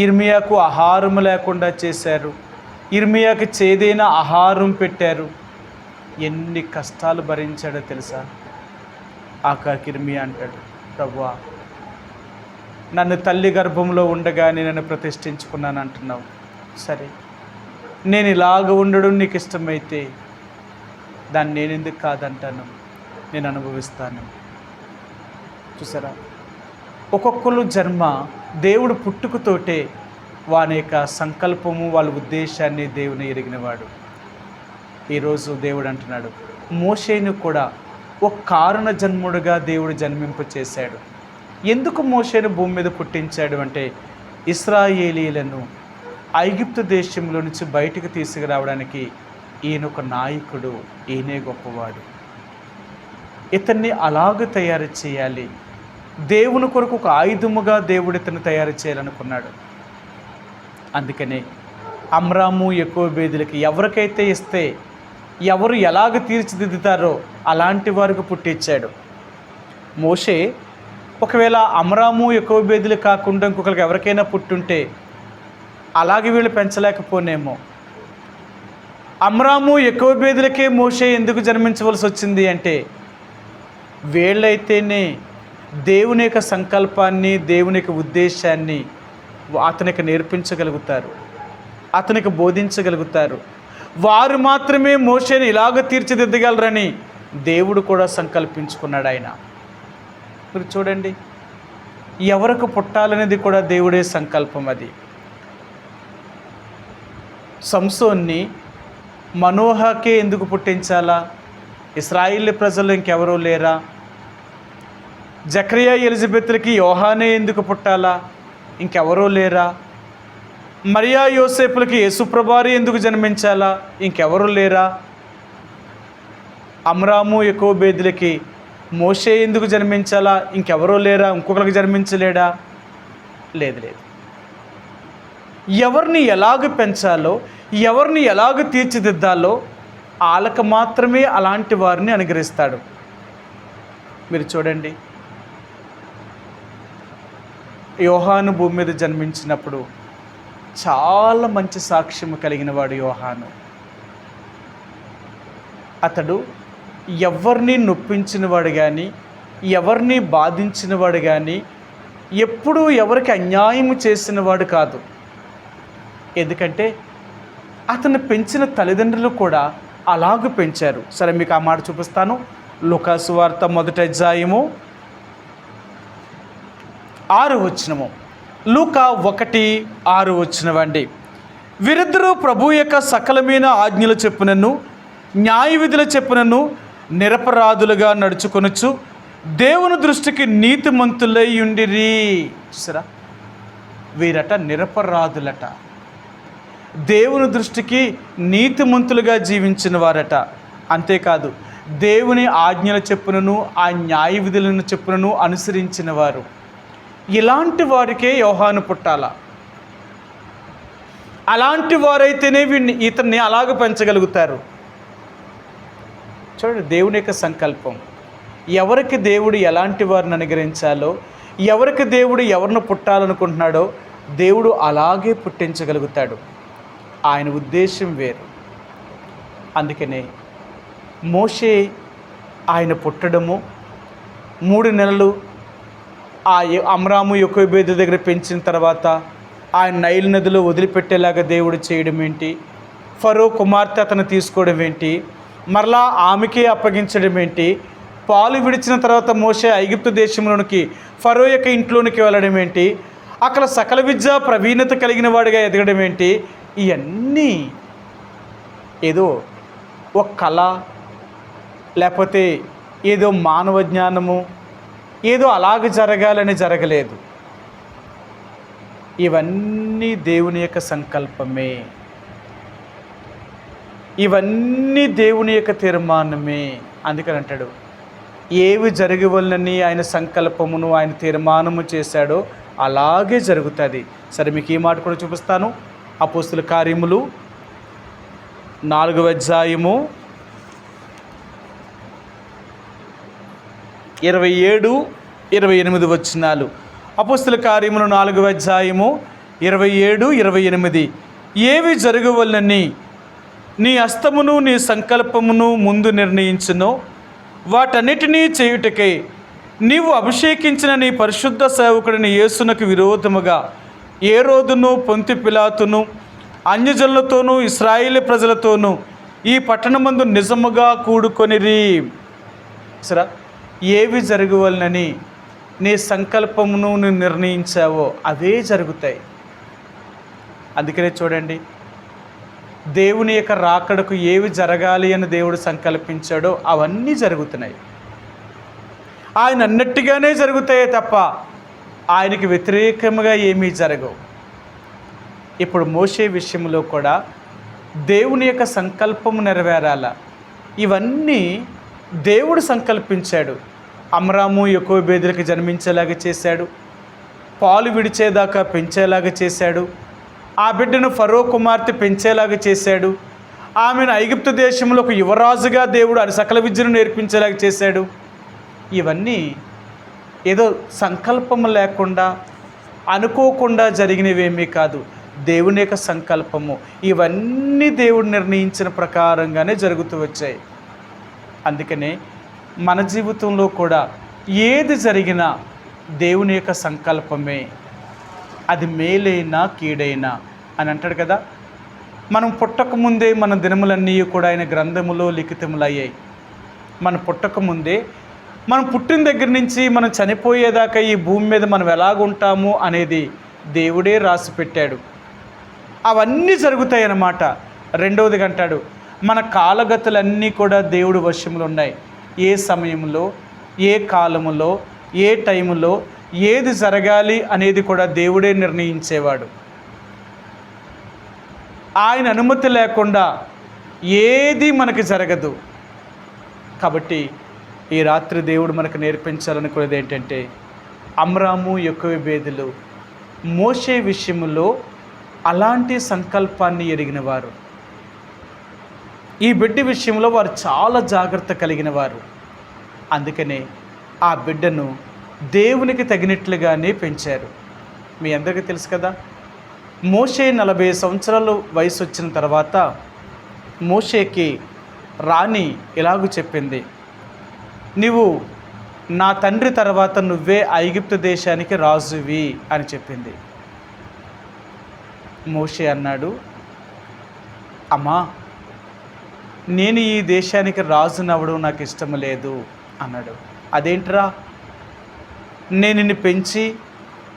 ఇర్మియాకు ఆహారం లేకుండా చేశారు, ఇర్మియాకి చేదైన ఆహారం పెట్టారు. ఎన్ని కష్టాలు భరించాడో తెలుసా? ఆఖరికి ఇర్మియా అంటాడు, ప్రభువా, నన్ను తల్లి గర్భంలో ఉండగానే నన్ను ప్రతిష్ఠించుకున్నాను అంటున్నావు. సరే, నేను ఇలాగ ఉండడం నీకు ఇష్టమైతే దాన్ని నేను ఎందుకు కాదంటాను? నేను అనుభవిస్తాను. చూసారా, ఒక్కొక్కరు జన్మ దేవుడు పుట్టుకతోటే వాని యొక్క సంకల్పము, వాళ్ళ ఉద్దేశాన్ని దేవుని ఎరిగినవాడు. ఈరోజు దేవుడు అంటున్నాడు, మోషేను కూడా ఒక కారణ జన్ముడుగా దేవుడు జన్మింప చేశాడు. ఎందుకు మోషేను భూమి మీద పుట్టించాడు అంటే, ఇశ్రాయేలీలను ఐగుప్తు దేశంలో నుంచి బయటకు తీసుకురావడానికి ఈయన ఒక నాయకుడు, ఈయనే గొప్పవాడు. ఇతన్ని అలాగ తయారు చేయాలి. దేవుని కొరకు ఒక ఆయుధముగా దేవుడు ఇతను తయారు చేయాలనుకున్నాడు. అందుకనే అమ్రాము యెకోబేదులకి ఎవరికైతే ఇస్తే ఎవరు ఎలాగ తీర్చిదిద్దుతారో అలాంటి వారికి పుట్టించాడు. మోషే ఒకవేళ అమ్రాము యెకోబేదులు కాకుండా ఇంకొకరికి ఎవరికైనా పుట్టుంటే అలాగే వీళ్ళు పెంచలేకపోనేమో. అమ్రాము యెకోబేదులకే మోషే ఎందుకు జన్మించవలసి వచ్చింది అంటే, వీళ్ళైతేనే దేవుని యొక్క సంకల్పాన్ని, దేవుని యొక్క ఉద్దేశాన్ని అతనికి నేర్పించగలుగుతారు, అతనికి బోధించగలుగుతారు. వారు మాత్రమే మోషేని ఇలాగ తీర్చిదిద్దగలరని దేవుడు కూడా సంకల్పించుకున్నాడు. ఆయన మీరు చూడండి, ఎవరికి పుట్టాలనేది కూడా దేవుడే సంకల్పం. అది సంసోన్ని మనోహకే ఎందుకు పుట్టించాలా? ఇశ్రాయేలు ప్రజలు ఇంకెవరూ లేరా? జకరియా ఎలిజబెత్లకి యోహానే ఎందుకు పుట్టాలా? ఇంకెవరూ లేరా? మరియా యోసేపులకి యేసుప్రభువారు ఎందుకు జన్మించాలా? ఇంకెవరూ లేరా? అమ్రాము యెకోబేదులకి మోషే ఎందుకు జన్మించాలా, ఇంకెవరో లేరా, ఇంకొకరికి జన్మించలేడా? లేదు లేదు. ఎవరిని ఎలాగ పెంచాలో, ఎవరిని ఎలాగ తీర్చిదిద్దాలో వాళ్ళకు మాత్రమే అలాంటి వారిని అనుగ్రహిస్తాడు. మీరు చూడండి, యోహాను భూమి మీద జన్మించినప్పుడు చాలా మంచి సాక్ష్యం కలిగిన వాడు యోహాను. అతడు ఎవరిని నొప్పించినవాడు కానీ, ఎవరిని బాధించినవాడు కానీ, ఎప్పుడూ ఎవరికి అన్యాయం చేసినవాడు కాదు. ఎందుకంటే అతను పెంచిన తల్లిదండ్రులు కూడా అలాగ పెంచారు. సరే, మీకు ఆ మాట చూపిస్తాను. లూకాసు వార్త 1వ అధ్యాయము 6వ వచనము. లూకా 1:6 వచనమండి. వీరిద్దరూ ప్రభు యొక్క సకలమైన ఆజ్ఞలు చెప్పునను న్యాయ విధుల చెప్పునను నిరపరాధులుగా నడుచుకొనొచ్చు దేవుని దృష్టికి నీతిమంతులై ఉండిరి. సరే, వీరట నిరపరాధులట, దేవుని దృష్టికి నీతిమంతులుగా జీవించిన వారట. అంతేకాదు, దేవుని ఆజ్ఞల చెప్పునను ఆ న్యాయ విధులను చెప్పునను అనుసరించిన వారు. ఇలాంటి వారికే యోహాను పుట్టాల. అలాంటి వారైతేనే ఇతన్ని అలాగ పెంచగలుగుతారు. చూడండి, దేవుని యొక్క సంకల్పం. ఎవరికి దేవుడు ఎలాంటి వారిని అనుగ్రహించాలో, ఎవరికి దేవుడు ఎవరిని పుట్టాలనుకుంటున్నాడో దేవుడు అలాగే పుట్టించగలుగుతాడు. ఆయన ఉద్దేశం వేరు. అందుకనే మోషే ఆయన పుట్టడము 3 నెలలు ఆ అమ్రాము యొకోబేదు దగ్గర పెంచిన తర్వాత ఆయన నైల్ నదిలో వదిలిపెట్టేలాగా దేవుడు చేయడం ఏంటి, ఫరో కుమార్తె అతను తీసుకోవడం ఏంటి, మరలా ఆమెకే అప్పగించడం ఏంటి, పాలు విడిచిన తర్వాత మోషే ఐగుప్తు దేశంలోనికి ఫరో యొక్క ఇంట్లోనికి వెళ్ళడం ఏంటి, అక్కడ సకల విద్య ప్రవీణత కలిగిన వాడిగా ఎదగడం ఏంటి, ఇవన్నీ ఏదో ఒక కళ, లేకపోతే ఏదో మానవ జ్ఞానము, ఏదో అలాగ జరగాలని జరగలేదు. ఇవన్నీ దేవుని యొక్క సంకల్పమే, ఇవన్నీ దేవుని యొక్క తీర్మానమే. అందుకని అంటాడు, ఏవి జరగవలనని ఆయన సంకల్పమును ఆయన తీర్మానము చేశాడో అలాగే జరుగుతుంది. సరే, మీకు ఈ మాట కూడా చూపిస్తాను. అపోస్తుల కార్యములు 4వ అధ్యాయము 27-28 వచనాలు. అపోస్తుల కార్యములు 4వ అధ్యాయము 27-28. ఏవి జరగవలనని నీ హస్తమును నీ సంకల్పమును ముందు నిర్ణయించునో వాటన్నిటినీ చేయుటకై నీవు అభిషేకించిన నీ పరిశుద్ధ సేవకుడిని యేసునకు విరోధముగా హేరోదును పొంతి పిలాతును అన్యజనులతోనూ ఇశ్రాయేలు ప్రజలతోనూ ఈ పట్టణమందు నిజముగా కూడుకొనిరి. సరే, ఏవి జరగవలనని నీ సంకల్పమును నువ్వు నిర్ణయించావో అవే జరుగుతాయి. అందుకనే చూడండి, దేవుని యొక్క రాకడకు ఏవి జరగాలి అని దేవుడు సంకల్పించాడో అవన్నీ జరుగుతున్నాయి. ఆయన అన్నట్టుగానే జరుగుతాయే తప్ప ఆయనకి వ్యతిరేకంగా ఏమీ జరగవు. ఇప్పుడు మోషే విషయంలో కూడా దేవుని యొక్క సంకల్పము నెరవేరాల. ఇవన్నీ దేవుడు సంకల్పించాడు. అమ్రాము యొకోబేదులకు జన్మించేలాగా చేశాడు, పాలు విడిచేదాకా పెంచేలాగా చేశాడు, ఆ బిడ్డను ఫరో కుమార్తె పెంచేలాగా చేశాడు, ఆమెను ఐగుప్తు దేశంలో ఒక యువరాజుగా దేవుడు సకల విద్యను నేర్పించేలాగా చేశాడు. ఇవన్నీ ఏదో సంకల్పం లేకుండా అనుకోకుండా జరిగినవేమీ కాదు, దేవుని యొక్క సంకల్పము. ఇవన్నీ దేవుడు నిర్ణయించిన ప్రకారంగానే జరుగుతూ వచ్చాయి. అందుకనే మన జీవితంలో కూడా ఏది జరిగినా దేవుని యొక్క సంకల్పమే, అది మేలైనా కీడైనా అని అంటాడు కదా. మనం పుట్టకముందే మన దినములన్నీ కూడా ఆయన గ్రంథములో లిఖితములయ్యాయి. మనం పుట్టకముందే, మనం పుట్టిన దగ్గర నుంచి మనం చనిపోయేదాకా ఈ భూమి మీద మనం ఎలాగుంటాము అనేది దేవుడే రాసి పెట్టాడు. అవన్నీ జరుగుతాయి అన్నమాట. రెండవది అంటాడు, మన కాలగతులన్నీ కూడా దేవుడి వశంలో ఉన్నాయి. ఏ సమయంలో, ఏ కాలములో, ఏ టైములో ఏది జరగాలి అనేది కూడా దేవుడే నిర్ణయించేవాడు. ఆయన అనుమతి లేకుండా ఏది మనకి జరగదు. కాబట్టి ఈ రాత్రి దేవుడు మనకు నేర్పించాలనుకునేది ఏంటంటే, అమ్రాము యొకోబేదులు మోషే విషయంలో అలాంటి సంకల్పాన్ని ఎరిగిన వారు. ఈ బిడ్డ విషయంలో వారు చాలా జాగ్రత్త కలిగిన వారు. అందుకనే ఆ బిడ్డను దేవునికి తగినట్లుగానే పెంచారు. మీ అందరికీ తెలుసు కదా, మోషే 40 సంవత్సరాలు వయసు వచ్చిన తర్వాత మోషేకి రాణి ఇలాగూ చెప్పింది, నీవు నా తండ్రి తర్వాత నువ్వే ఐగుప్తు దేశానికి రాజువి అని చెప్పింది. మోషే అన్నాడు, అమ్మా నేను ఈ దేశానికి రాజునవ్వడం నాకు ఇష్టం లేదు అన్నాడు. అదేంట్రా, నేను నిన్ను పెంచి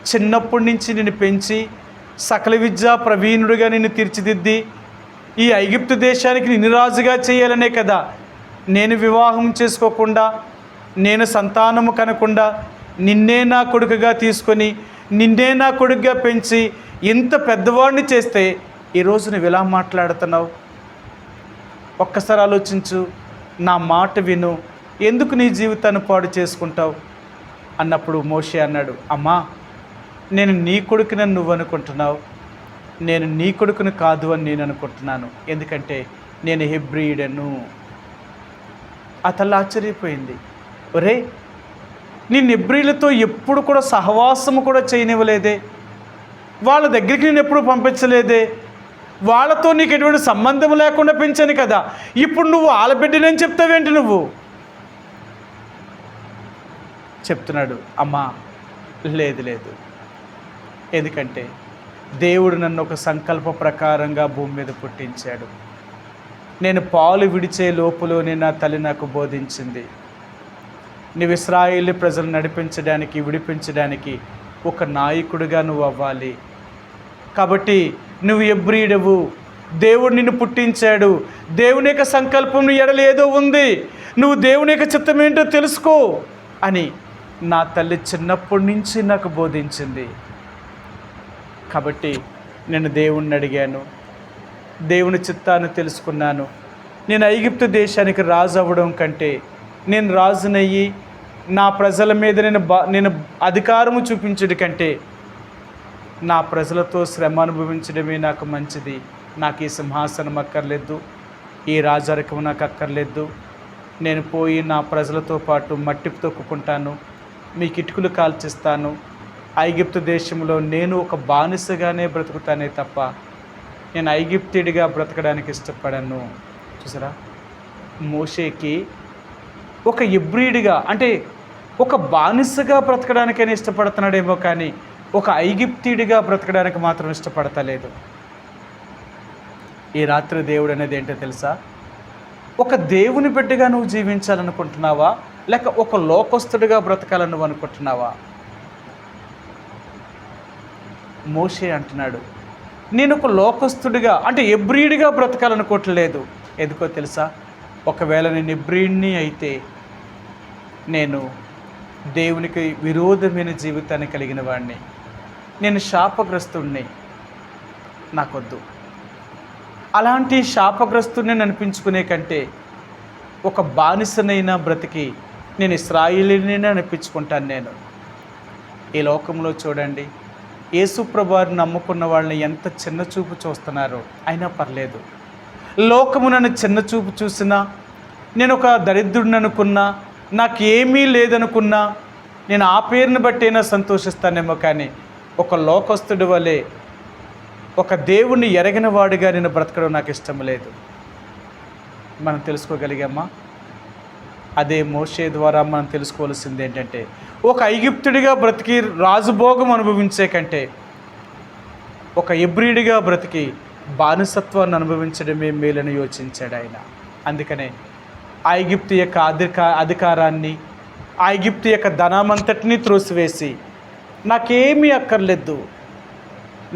చిన్నప్పటి నుంచి నిన్ను పెంచి సకల విద్యా ప్రవీణుడిగా నిన్ను తీర్చిదిద్ది ఈ ఐగుప్తు దేశానికి నిన్ను రాజుగా చేయాలనే కదా నేను వివాహం చేసుకోకుండా, నేను సంతానము కనకుండా నిన్నే నా కొడుకుగా తీసుకొని నిన్నే నా కొడుకుగా పెంచి ఇంత పెద్దవాడిని చేస్తే ఈరోజు నువ్వు ఎలా మాట్లాడుతున్నావు? ఒక్కసారి ఆలోచించు, నా మాట విను, ఎందుకు నీ జీవితాన్ని పాడు చేసుకుంటావు అన్నప్పుడు మోషే అన్నాడు, అమ్మా నేను నీ కొడుకుని నువ్వు అనుకుంటున్నావు, నేను నీ కొడుకుని కాదు అని నేను అనుకుంటున్నాను, ఎందుకంటే నేను హెబ్రీయుడను. ఆ తల్లి ఆశ్చర్యపోయింది, ఒరే నేను హెబ్రీయులతో ఎప్పుడు కూడా సహవాసము కూడా చేయనివ్వలేదే, వాళ్ళ దగ్గరికి నేను ఎప్పుడు పంపించలేదే, వాళ్ళతో నీకు ఎటువంటి సంబంధం లేకుండా పెంచాను కదా, ఇప్పుడు నువ్వు వాళ్ళ బిడ్డనని చెప్తావేంటి? నువ్వు చెప్తున్నాడు, అమ్మా లేదు లేదు, ఎందుకంటే దేవుడు నన్ను ఒక సంకల్ప ప్రకారంగా భూమి మీద పుట్టించాడు. నేను పాలు విడిచే లోపులోనే నా తల్లి నాకు బోధించింది, నువ్వు ఇశ్రాయేలు ప్రజలు నడిపించడానికి విడిపించడానికి ఒక నాయకుడిగా నువ్వు అవ్వాలి. కాబట్టి నువ్వు హెబ్రీయుడవు, దేవుడు నిన్ను పుట్టించాడు, దేవుని యొక్క సంకల్పం నీ ఎడల ఏదో ఉంది, నువ్వు దేవుని యొక్క చిత్తం ఏంటో తెలుసుకో అని నా తల్లి చిన్నప్పటి నుంచి నాకు బోధించింది. కాబట్టి నేను దేవుణ్ణి అడిగాను, దేవుని చిత్తాన్ని తెలుసుకున్నాను. నేను ఐగుప్తు దేశానికి రాజు అవ్వడం కంటే నేను రాజునయ్యి నా ప్రజల మీద నేను అధికారము చూపించడం కంటే నా ప్రజలతో శ్రమ అనుభవించడమే నాకు మంచిది. నాకు ఈ సింహాసనం అక్కర్లేదు, ఈ రాజరికం నాకు అక్కర్లేదు. నేను పోయి నా ప్రజలతో పాటు మట్టి తొక్కుకుంటాను, మీ కిటుకులు కాల్చిస్తాను. ఐగుప్తు దేశంలో నేను ఒక బానిసగానే బ్రతుకుతానే తప్ప నేను ఐగుప్తుడిగా బ్రతకడానికి ఇష్టపడను. చూసారా, మోషేకి ఒక హెబ్రీయుడిగా అంటే ఒక బానిసగా బ్రతకడానికైనా ఇష్టపడుతున్నాడేమో కానీ ఒక ఐగుప్తీయుడిగా బ్రతకడానికి మాత్రం ఇష్టపడతలేదు. ఈ రాత్రి దేవుడు అనేది ఏంటో తెలుసా? ఒక దేవుని బిడ్డగా నువ్వు జీవించాలనుకుంటున్నావా, లేక ఒక లోకస్తుడిగా బ్రతకాలని నువ్వు అనుకుంటున్నావా? మోషే అంటున్నాడు, నేను ఒక లోకస్తుడిగా అంటే హెబ్రీయుడిగా బ్రతకాలనుకోవట్లేదు. ఎందుకో తెలుసా? ఒకవేళ నేను హెబ్రీయుడిని అయితే నేను దేవునికి విరోధమైన జీవితాన్ని కలిగిన వాడిని, నేను శాపగ్రస్తుడిని, నాకొద్దు. అలాంటి శాపగ్రస్తుడిని అనిపించుకునే కంటే ఒక బానిసనైనా బ్రతికి నేను ఇశ్రాయేలీని అనిపించుకుంటాను. నేను ఈ లోకంలో చూడండి, యేసు ప్రభువుని నమ్ముకున్న వాళ్ళని ఎంత చిన్న చూపు చూస్తున్నారో, అయినా పర్లేదు. లోకము నన్ను చిన్న చూపు చూసినా, నేను ఒక దరిద్రుడిని అనుకున్నా, నాకేమీ లేదనుకున్నా, నేను ఆ పేరుని బట్టైనా సంతోషిస్తానేమో కానీ ఒక లోకస్తుడి వలె ఒక దేవుణ్ణి ఎరగిన వాడిగా నేను బ్రతకడం నాకు ఇష్టం లేదు. మనం తెలుసుకోగలిగామా? అదే మోషే ద్వారా మనం తెలుసుకోవాల్సింది ఏంటంటే, ఒక ఐగుప్తుడిగా బ్రతికి రాజుభోగం అనుభవించే కంటే ఒక హెబ్రీయుడిగా బ్రతికి బానిసత్వాన్ని అనుభవించడమే మేలని యోచించాడు ఆయన. అందుకనే ఐగుప్తు యొక్క అధికారాన్ని, ఐగుప్తు యొక్క ధనామంతటినీ త్రోసివేసి నాకేమీ అక్కర్లేదు,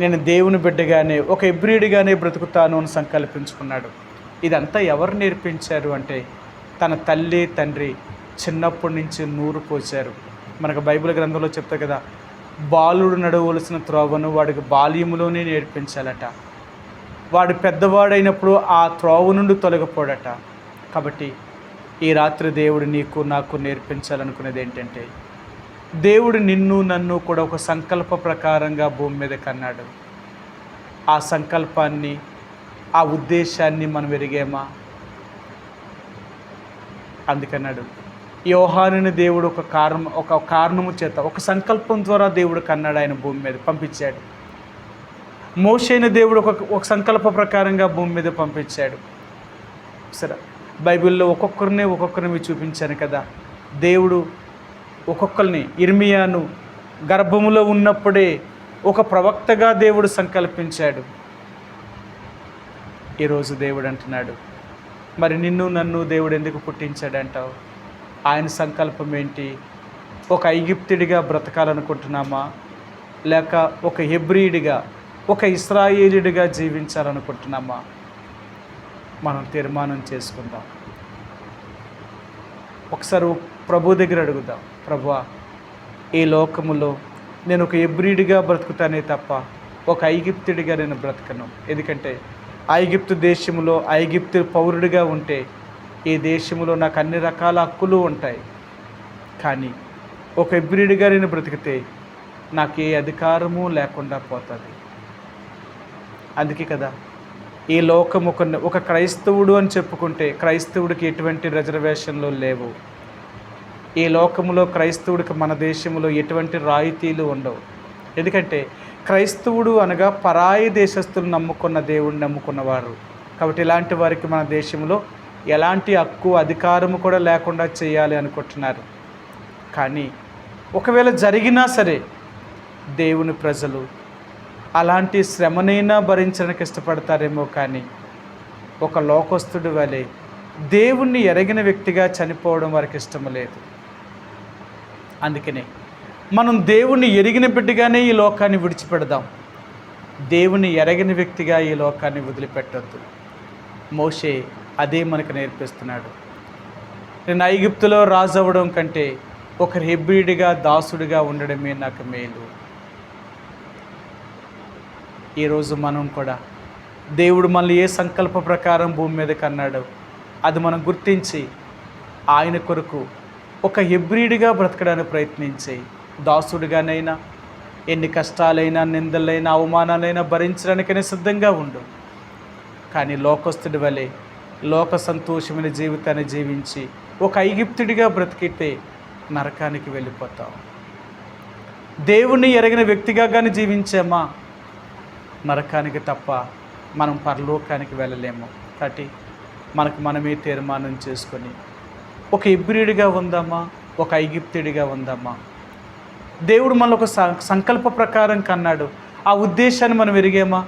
నేను దేవుని బిడ్డగానే ఒక హెబ్రీయుడిగానే బ్రతుకుతాను అని సంకల్పించుకున్నాడు. ఇదంతా ఎవరు నేర్పించారు అంటే తన తల్లి తండ్రి చిన్నప్పటి నుంచి నూరు పోశారు. మనకు బైబిల్ గ్రంథంలో చెప్తా కదా, బాలుడు నడవలసిన త్రోవను వాడికి బాల్యములోనే నేర్పించాలట. వాడు పెద్దవాడైనప్పుడు ఆ త్రోవ నుండి తొలగిపోడట. కాబట్టి ఈ రాత్రి దేవుడు నీకు నాకు నేర్పించాలనుకునేది ఏంటంటే, దేవుడు నిన్ను నన్ను కూడా ఒక సంకల్ప ప్రకారంగా భూమి మీద కన్నాడు. ఆ సంకల్పాన్ని, ఆ ఉద్దేశాన్ని మనం ఎరిగామా? అందుకన్నాడు యోహానుని దేవుడు ఒక కారణము చేత, ఒక సంకల్పం ద్వారా దేవుడు కన్నాడు, ఆయన భూమి మీద పంపించాడు. మోషేని దేవుడు ఒక సంకల్ప ప్రకారంగా భూమి మీద పంపించాడు. సరే, బైబిల్లో ఒక్కొక్కరిని చూపించాను కదా. దేవుడు ఒక్కొక్కరిని, ఇర్మియాను గర్భములో ఉన్నప్పుడే ఒక ప్రవక్తగా దేవుడు సంకల్పించాడు. ఈరోజు దేవుడు అంటున్నాడు, మరి నిన్ను నన్ను దేవుడు ఎందుకు పుట్టించాడంటావు? ఆయన సంకల్పం ఏంటి? ఒక ఐగుప్తుడిగా బ్రతకాలనుకుంటున్నామా, లేక ఒక హెబ్రీయుడిగా, ఒక ఇశ్రాయేలీయుడిగా జీవించాలనుకుంటున్నామా? మనం తీర్మానం చేసుకుందాం. ఒకసారి ప్రభు దగ్గర అడుగుదాం, ప్రభువా, ఈ లోకములో నేను ఒక హెబ్రీయుడిగా బ్రతుకుతానే తప్ప ఒక ఐగుప్తుడిగా నేను బ్రతకను. ఎందుకంటే ఐగుప్తు దేశంలో ఐగుప్తు పౌరుడిగా ఉంటే ఈ దేశంలో నాకు అన్ని రకాల హక్కులు ఉంటాయి. కానీ ఒక హెబ్రీయుడిగా నేను బ్రతికితే నాకు ఏ అధికారము లేకుండా పోతుంది. అందుకే కదా ఈ లోకం ఒక క్రైస్తవుడు అని చెప్పుకుంటే క్రైస్తవుడికి ఎటువంటి రిజర్వేషన్లు లేవు. ఈ లోకంలో క్రైస్తవుడికి మన దేశంలో ఎటువంటి రాయితీలు ఉండవు. ఎందుకంటే క్రైస్తవుడు అనగా పరాయి దేశస్తులు నమ్ముకున్న దేవుడిని నమ్ముకున్నవారు. కాబట్టి ఇలాంటి వారికి మన దేశంలో ఎలాంటి హక్కు అధికారము కూడా లేకుండా చేయాలి అనుకుంటున్నారు. కానీ ఒకవేళ జరిగినా సరే దేవుని ప్రజలు అలాంటి శ్రమనైనా భరించడానికి ఇష్టపడతారేమో, కానీ ఒక లోకస్తుడి వలె దేవుణ్ణి ఎరగిన వ్యక్తిగా చనిపోవడం వారికి ఇష్టం లేదు. అందుకనే మనం దేవుణ్ణి ఎరిగిన బిడ్డగానే ఈ లోకాన్ని విడిచిపెడదాం. దేవుని ఎరగిన వ్యక్తిగా ఈ లోకాన్ని వదిలిపెట్టొద్దు. మోషే అదే మనకు నేర్పిస్తున్నాడు. నేను ఐగుప్తులో రాజు అవ్వడం కంటే ఒక హెబ్రీయుడిగా దాసుడిగా ఉండడమే నాకు మేలు. ఈరోజు మనం కూడా దేవుడు మనల్ని ఏ సంకల్ప ప్రకారం భూమి మీద కన్నాడో అది మనం గుర్తించి ఆయన కొరకు ఒక హెబ్రీయుడిగా బ్రతకడానికి ప్రయత్నించి, దాసుడిగానైనా ఎన్ని కష్టాలైనా, నిందలైనా, అవమానాలైనా భరించడానికైనా సిద్ధంగా ఉండు. కానీ లోకస్తుడి వలె లోక సంతోషమైన జీవితాన్ని జీవించి ఒక ఐగుప్తుడిగా బ్రతికితే నరకానికి వెళ్ళిపోతాం. దేవుణ్ణి ఎరగిన వ్యక్తిగా కానీ జీవించామా నరకానికి తప్ప మనం పరలోకానికి వెళ్ళలేము. కాబట్టి మనకు మనమే తీర్మానం చేసుకొని ఒక హెబ్రీయుడిగా ఉందామా, ఒక ఐగుప్తుడిగా ఉందామా? దేవుడు మనల్ని ఒక సంకల్ప ప్రకారం కన్నాడు. ఆ ఉద్దేశాన్ని మనం ఎరిగామా?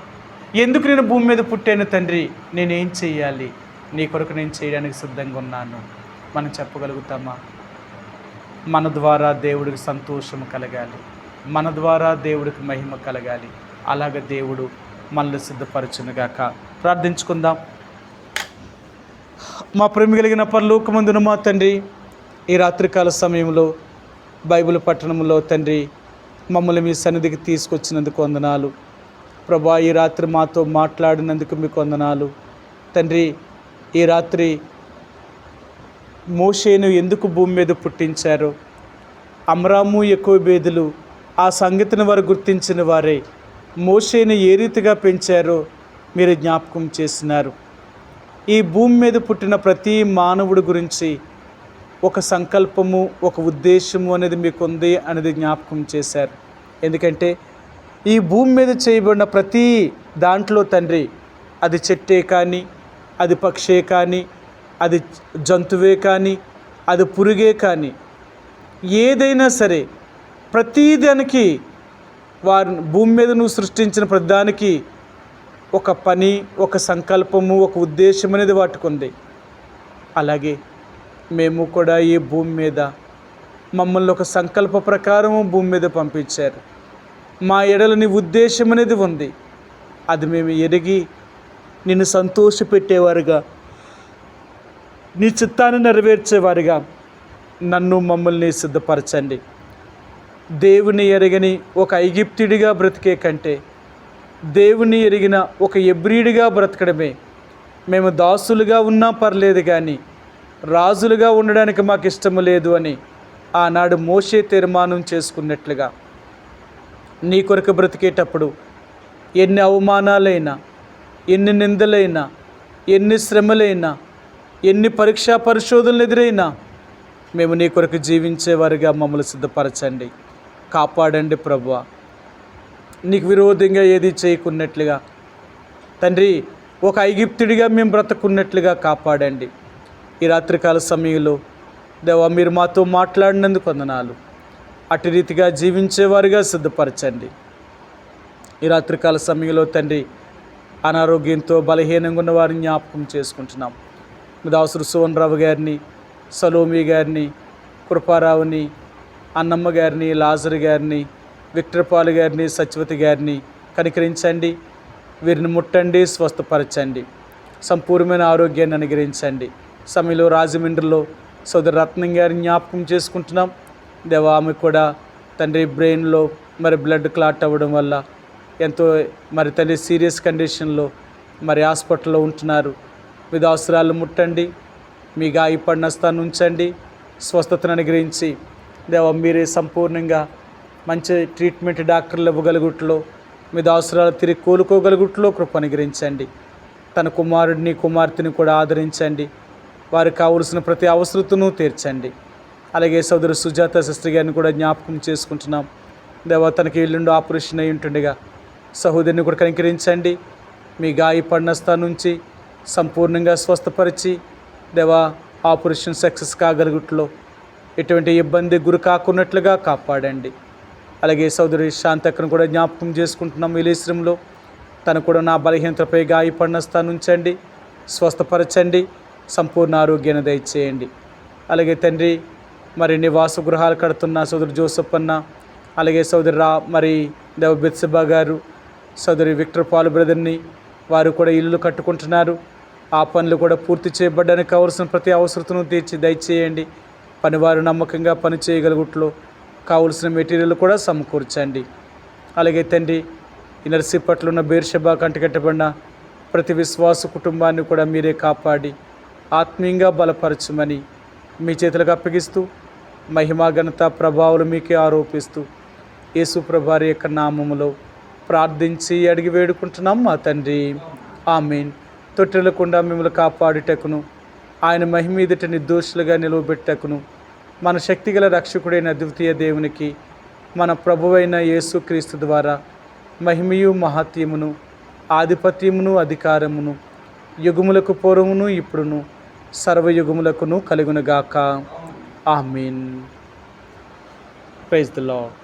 ఎందుకు నేను భూమి మీద పుట్టాను తండ్రి, నేనేం చేయాలి, నీ కొరకు నేను చేయడానికి సిద్ధంగా ఉన్నాను మనం చెప్పగలుగుతామా? మన ద్వారా దేవుడికి సంతోషం కలగాలి, మన ద్వారా దేవుడికి మహిమ కలగాలి. అలాగ దేవుడు మనల్ని సిద్ధపరచునుగాక. ప్రార్థించుకుందాం. మా ప్రేమ కలిగిన పరలోకమందున మా తండ్రి, ఈ రాత్రికాల సమయంలో బైబిల్ పట్టణంలో తండ్రి మమ్మల్ని మీ సన్నిధికి తీసుకొచ్చినందుకు వందనాలు ప్రభా. ఈ రాత్రి మాతో మాట్లాడినందుకు మీకు వందనాలు తండ్రి. ఈ రాత్రి మోషేను ఎందుకు భూమి మీద పుట్టించారో, అమ్రాము యోకోబేదులు ఆ సంగతిని వారు గుర్తించిన వారే మోషేను ఏ రీతిగా పెంచారో మీరు జ్ఞాపకం చేసినారు. ఈ భూమి మీద పుట్టిన ప్రతి మానవుడి గురించి ఒక సంకల్పము, ఒక ఉద్దేశము అనేది మీకు ఉంది అనేది జ్ఞాపకం చేశారు. ఎందుకంటే ఈ భూమి మీద చేయబడిన ప్రతి దాంట్లో తండ్రి, అది చెట్టే కానీ, అది పక్షే కానీ, అది జంతువే కానీ, అది పురుగే కానీ, ఏదైనా సరే ప్రతిదానికి వారి భూమి మీద నువ్వు సృష్టించిన ప్రతిదానికి ఒక పని, ఒక సంకల్పము, ఒక ఉద్దేశం అనేది వాటికి ఉంది. అలాగే మేము కూడా ఈ భూమి మీద మమ్మల్ని ఒక సంకల్ప ప్రకారము భూమి మీద పంపించారు. మా ఎడల నీ ఉద్దేశం అనేది ఉంది. అది మేము ఎరిగి నిన్ను సంతోషపెట్టేవారుగా, నీ చిత్తాన్ని నెరవేర్చేవారుగా నన్ను మమ్మల్ని సిద్ధపరచండి. దేవుని ఎరగని ఒక ఐగుప్తుడిగా బ్రతికే కంటే దేవుని ఎరిగిన ఒక హెబ్రీయుడిగా బ్రతకడమే. మేము దాసులుగా ఉన్నా పర్లేదు, కానీ రాజులుగా ఉండడానికి మాకు ఇష్టము లేదు అని ఆనాడు మోషే తీర్మానం చేసుకున్నట్లుగా నీ కొరకు బ్రతికేటప్పుడు ఎన్ని అవమానాలైనా, ఎన్ని నిందలైనా, ఎన్ని శ్రమలైనా, ఎన్ని పరీక్షా పరిశోధనలు ఎదురైనా మేము నీ కొరకు జీవించేవారిగా మమ్మల్ని సిద్ధపరచండి, కాపాడండి ప్రభువా. నీకు విరోధంగా ఏది చేయకున్నట్లుగా తండ్రి, ఒక ఐగిప్తుడిగా మేము బ్రతకున్నట్లుగా కాపాడండి. ఈ రాత్రికాల సమయంలో దేవా మీరు మాతో మాట్లాడినందుకు వందనాలు. అటు రీతిగా జీవించేవారిగా సిద్ధపరచండి. ఈ రాత్రికాల సమయంలో తండ్రి, అనారోగ్యంతో బలహీనంగా ఉన్న వారిని జ్ఞాపకం చేసుకుంటున్నాం. దాసురు సోన్ రావు గారిని, సలోమి గారిని, కృపారావుని, అన్నమ్మ గారిని, లాజర్ గారిని, విక్టర్ పాల్ గారిని, సత్యవతి గారిని కనికరించండి. వీరిని ముట్టండి, స్వస్థపరచండి, సంపూర్ణమైన ఆరోగ్యాన్ని అనుగ్రహించండి. సమయంలో రాజమండ్రిలో సోదరు రత్నం గారిని జ్ఞాపకం చేసుకుంటున్నాం. దేవా ఆమె కూడా తండ్రి బ్రెయిన్లో బ్లడ్ క్లాట్ అవ్వడం వల్ల ఎంతో తండ్రి సీరియస్ కండిషన్లో హాస్పిటల్లో ఉంటున్నారు. మీ దాసురాలు ముట్టండి, మీ గాయపడిన స్థానం ఉంచండి, స్వస్థతను అనుగ్రహించి దేవా మీరే సంపూర్ణంగా మంచి ట్రీట్మెంట్ డాక్టర్లు ఇవ్వగలుగుట్లో, మీ దాసురాలు తిరిగి కోలుకోగలుగుట్లో కృప అనుగ్రహించండి. తన కుమారుడిని, కుమార్తెని కూడా ఆదరించండి. వారికి కావలసిన ప్రతి అవసరతను తీర్చండి. అలాగే సోదరు సుజాత సిస్టర్ గారిని కూడా జ్ఞాపకం చేసుకుంటున్నాం. దేవా తనకి ఎల్లుండి ఆపరేషన్ అయి ఉంటుండగా సహోదరిని కూడా కనికరించండి. మీ గాయపడిన స్థానం నుంచి సంపూర్ణంగా స్వస్థపరిచి దేవా ఆపరేషన్ సక్సెస్ కాగలుగుట్లో ఎటువంటి ఇబ్బంది గురి కాకున్నట్లుగా కాపాడండి. అలాగే సోదరి శాంతక్కను కూడా జ్ఞాపకం చేసుకుంటున్నాం. విలేశ్వరంలో తను కూడా నా బలహీనతపై గాయపడిన స్థానం ఉంచండి, స్వస్థపరచండి, సంపూర్ణ ఆరోగ్యాన్ని దయచేయండి. అలాగే తండ్రి నివాస గృహాలు కడుతున్న సోదరు జోసఫ్ అన్న, అలాగే సోదరి దేవ బెత్సబా గారు, సోదరి విక్టర్ పాల్ బ్రదర్ని, వారు కూడా ఇల్లు కట్టుకుంటున్నారు. ఆ పనులు కూడా పూర్తి చేయబడ్డానికి కావలసిన ప్రతి అవసరతను తీర్చి దయచేయండి. పనివారు నమ్మకంగా పని చేయగలుగుట్లో కావలసిన మెటీరియల్ కూడా సమకూర్చండి. అలాగే తండ్రి ఈ నర్సీపట్ల ఉన్న బేర్షబా కంటకట్టబడిన ప్రతి విశ్వాస కుటుంబాన్ని కూడా మీరే కాపాడి ఆత్మీయంగా బలపరచమని మీ చేతులకు అప్పగిస్తూ మహిమా ఘనత ప్రభావాలు మీకే ఆరోపిస్తూ యేసు ప్రభువారి యొక్క నామములో ప్రార్థించి అడిగి వేడుకుంటున్నాం మా తండ్రి, ఆమేన్. తొట్టెలకుండా మిమ్మల్ని కాపాడుటకును, ఆయన మహిమ ఎదుట నిర్దోషులుగా నిలువబెట్టకును మన శక్తిగల రక్షకుడైన అద్వితీయ దేవునికి మన ప్రభువైన యేసుక్రీస్తు ద్వారా మహిమయు మహత్యమును ఆధిపత్యమును అధికారమును యుగములకు పూర్వమును ఇప్పుడును సర్వయుగములకును కలుగునుగాక. ఆమేన్. Praise the lord.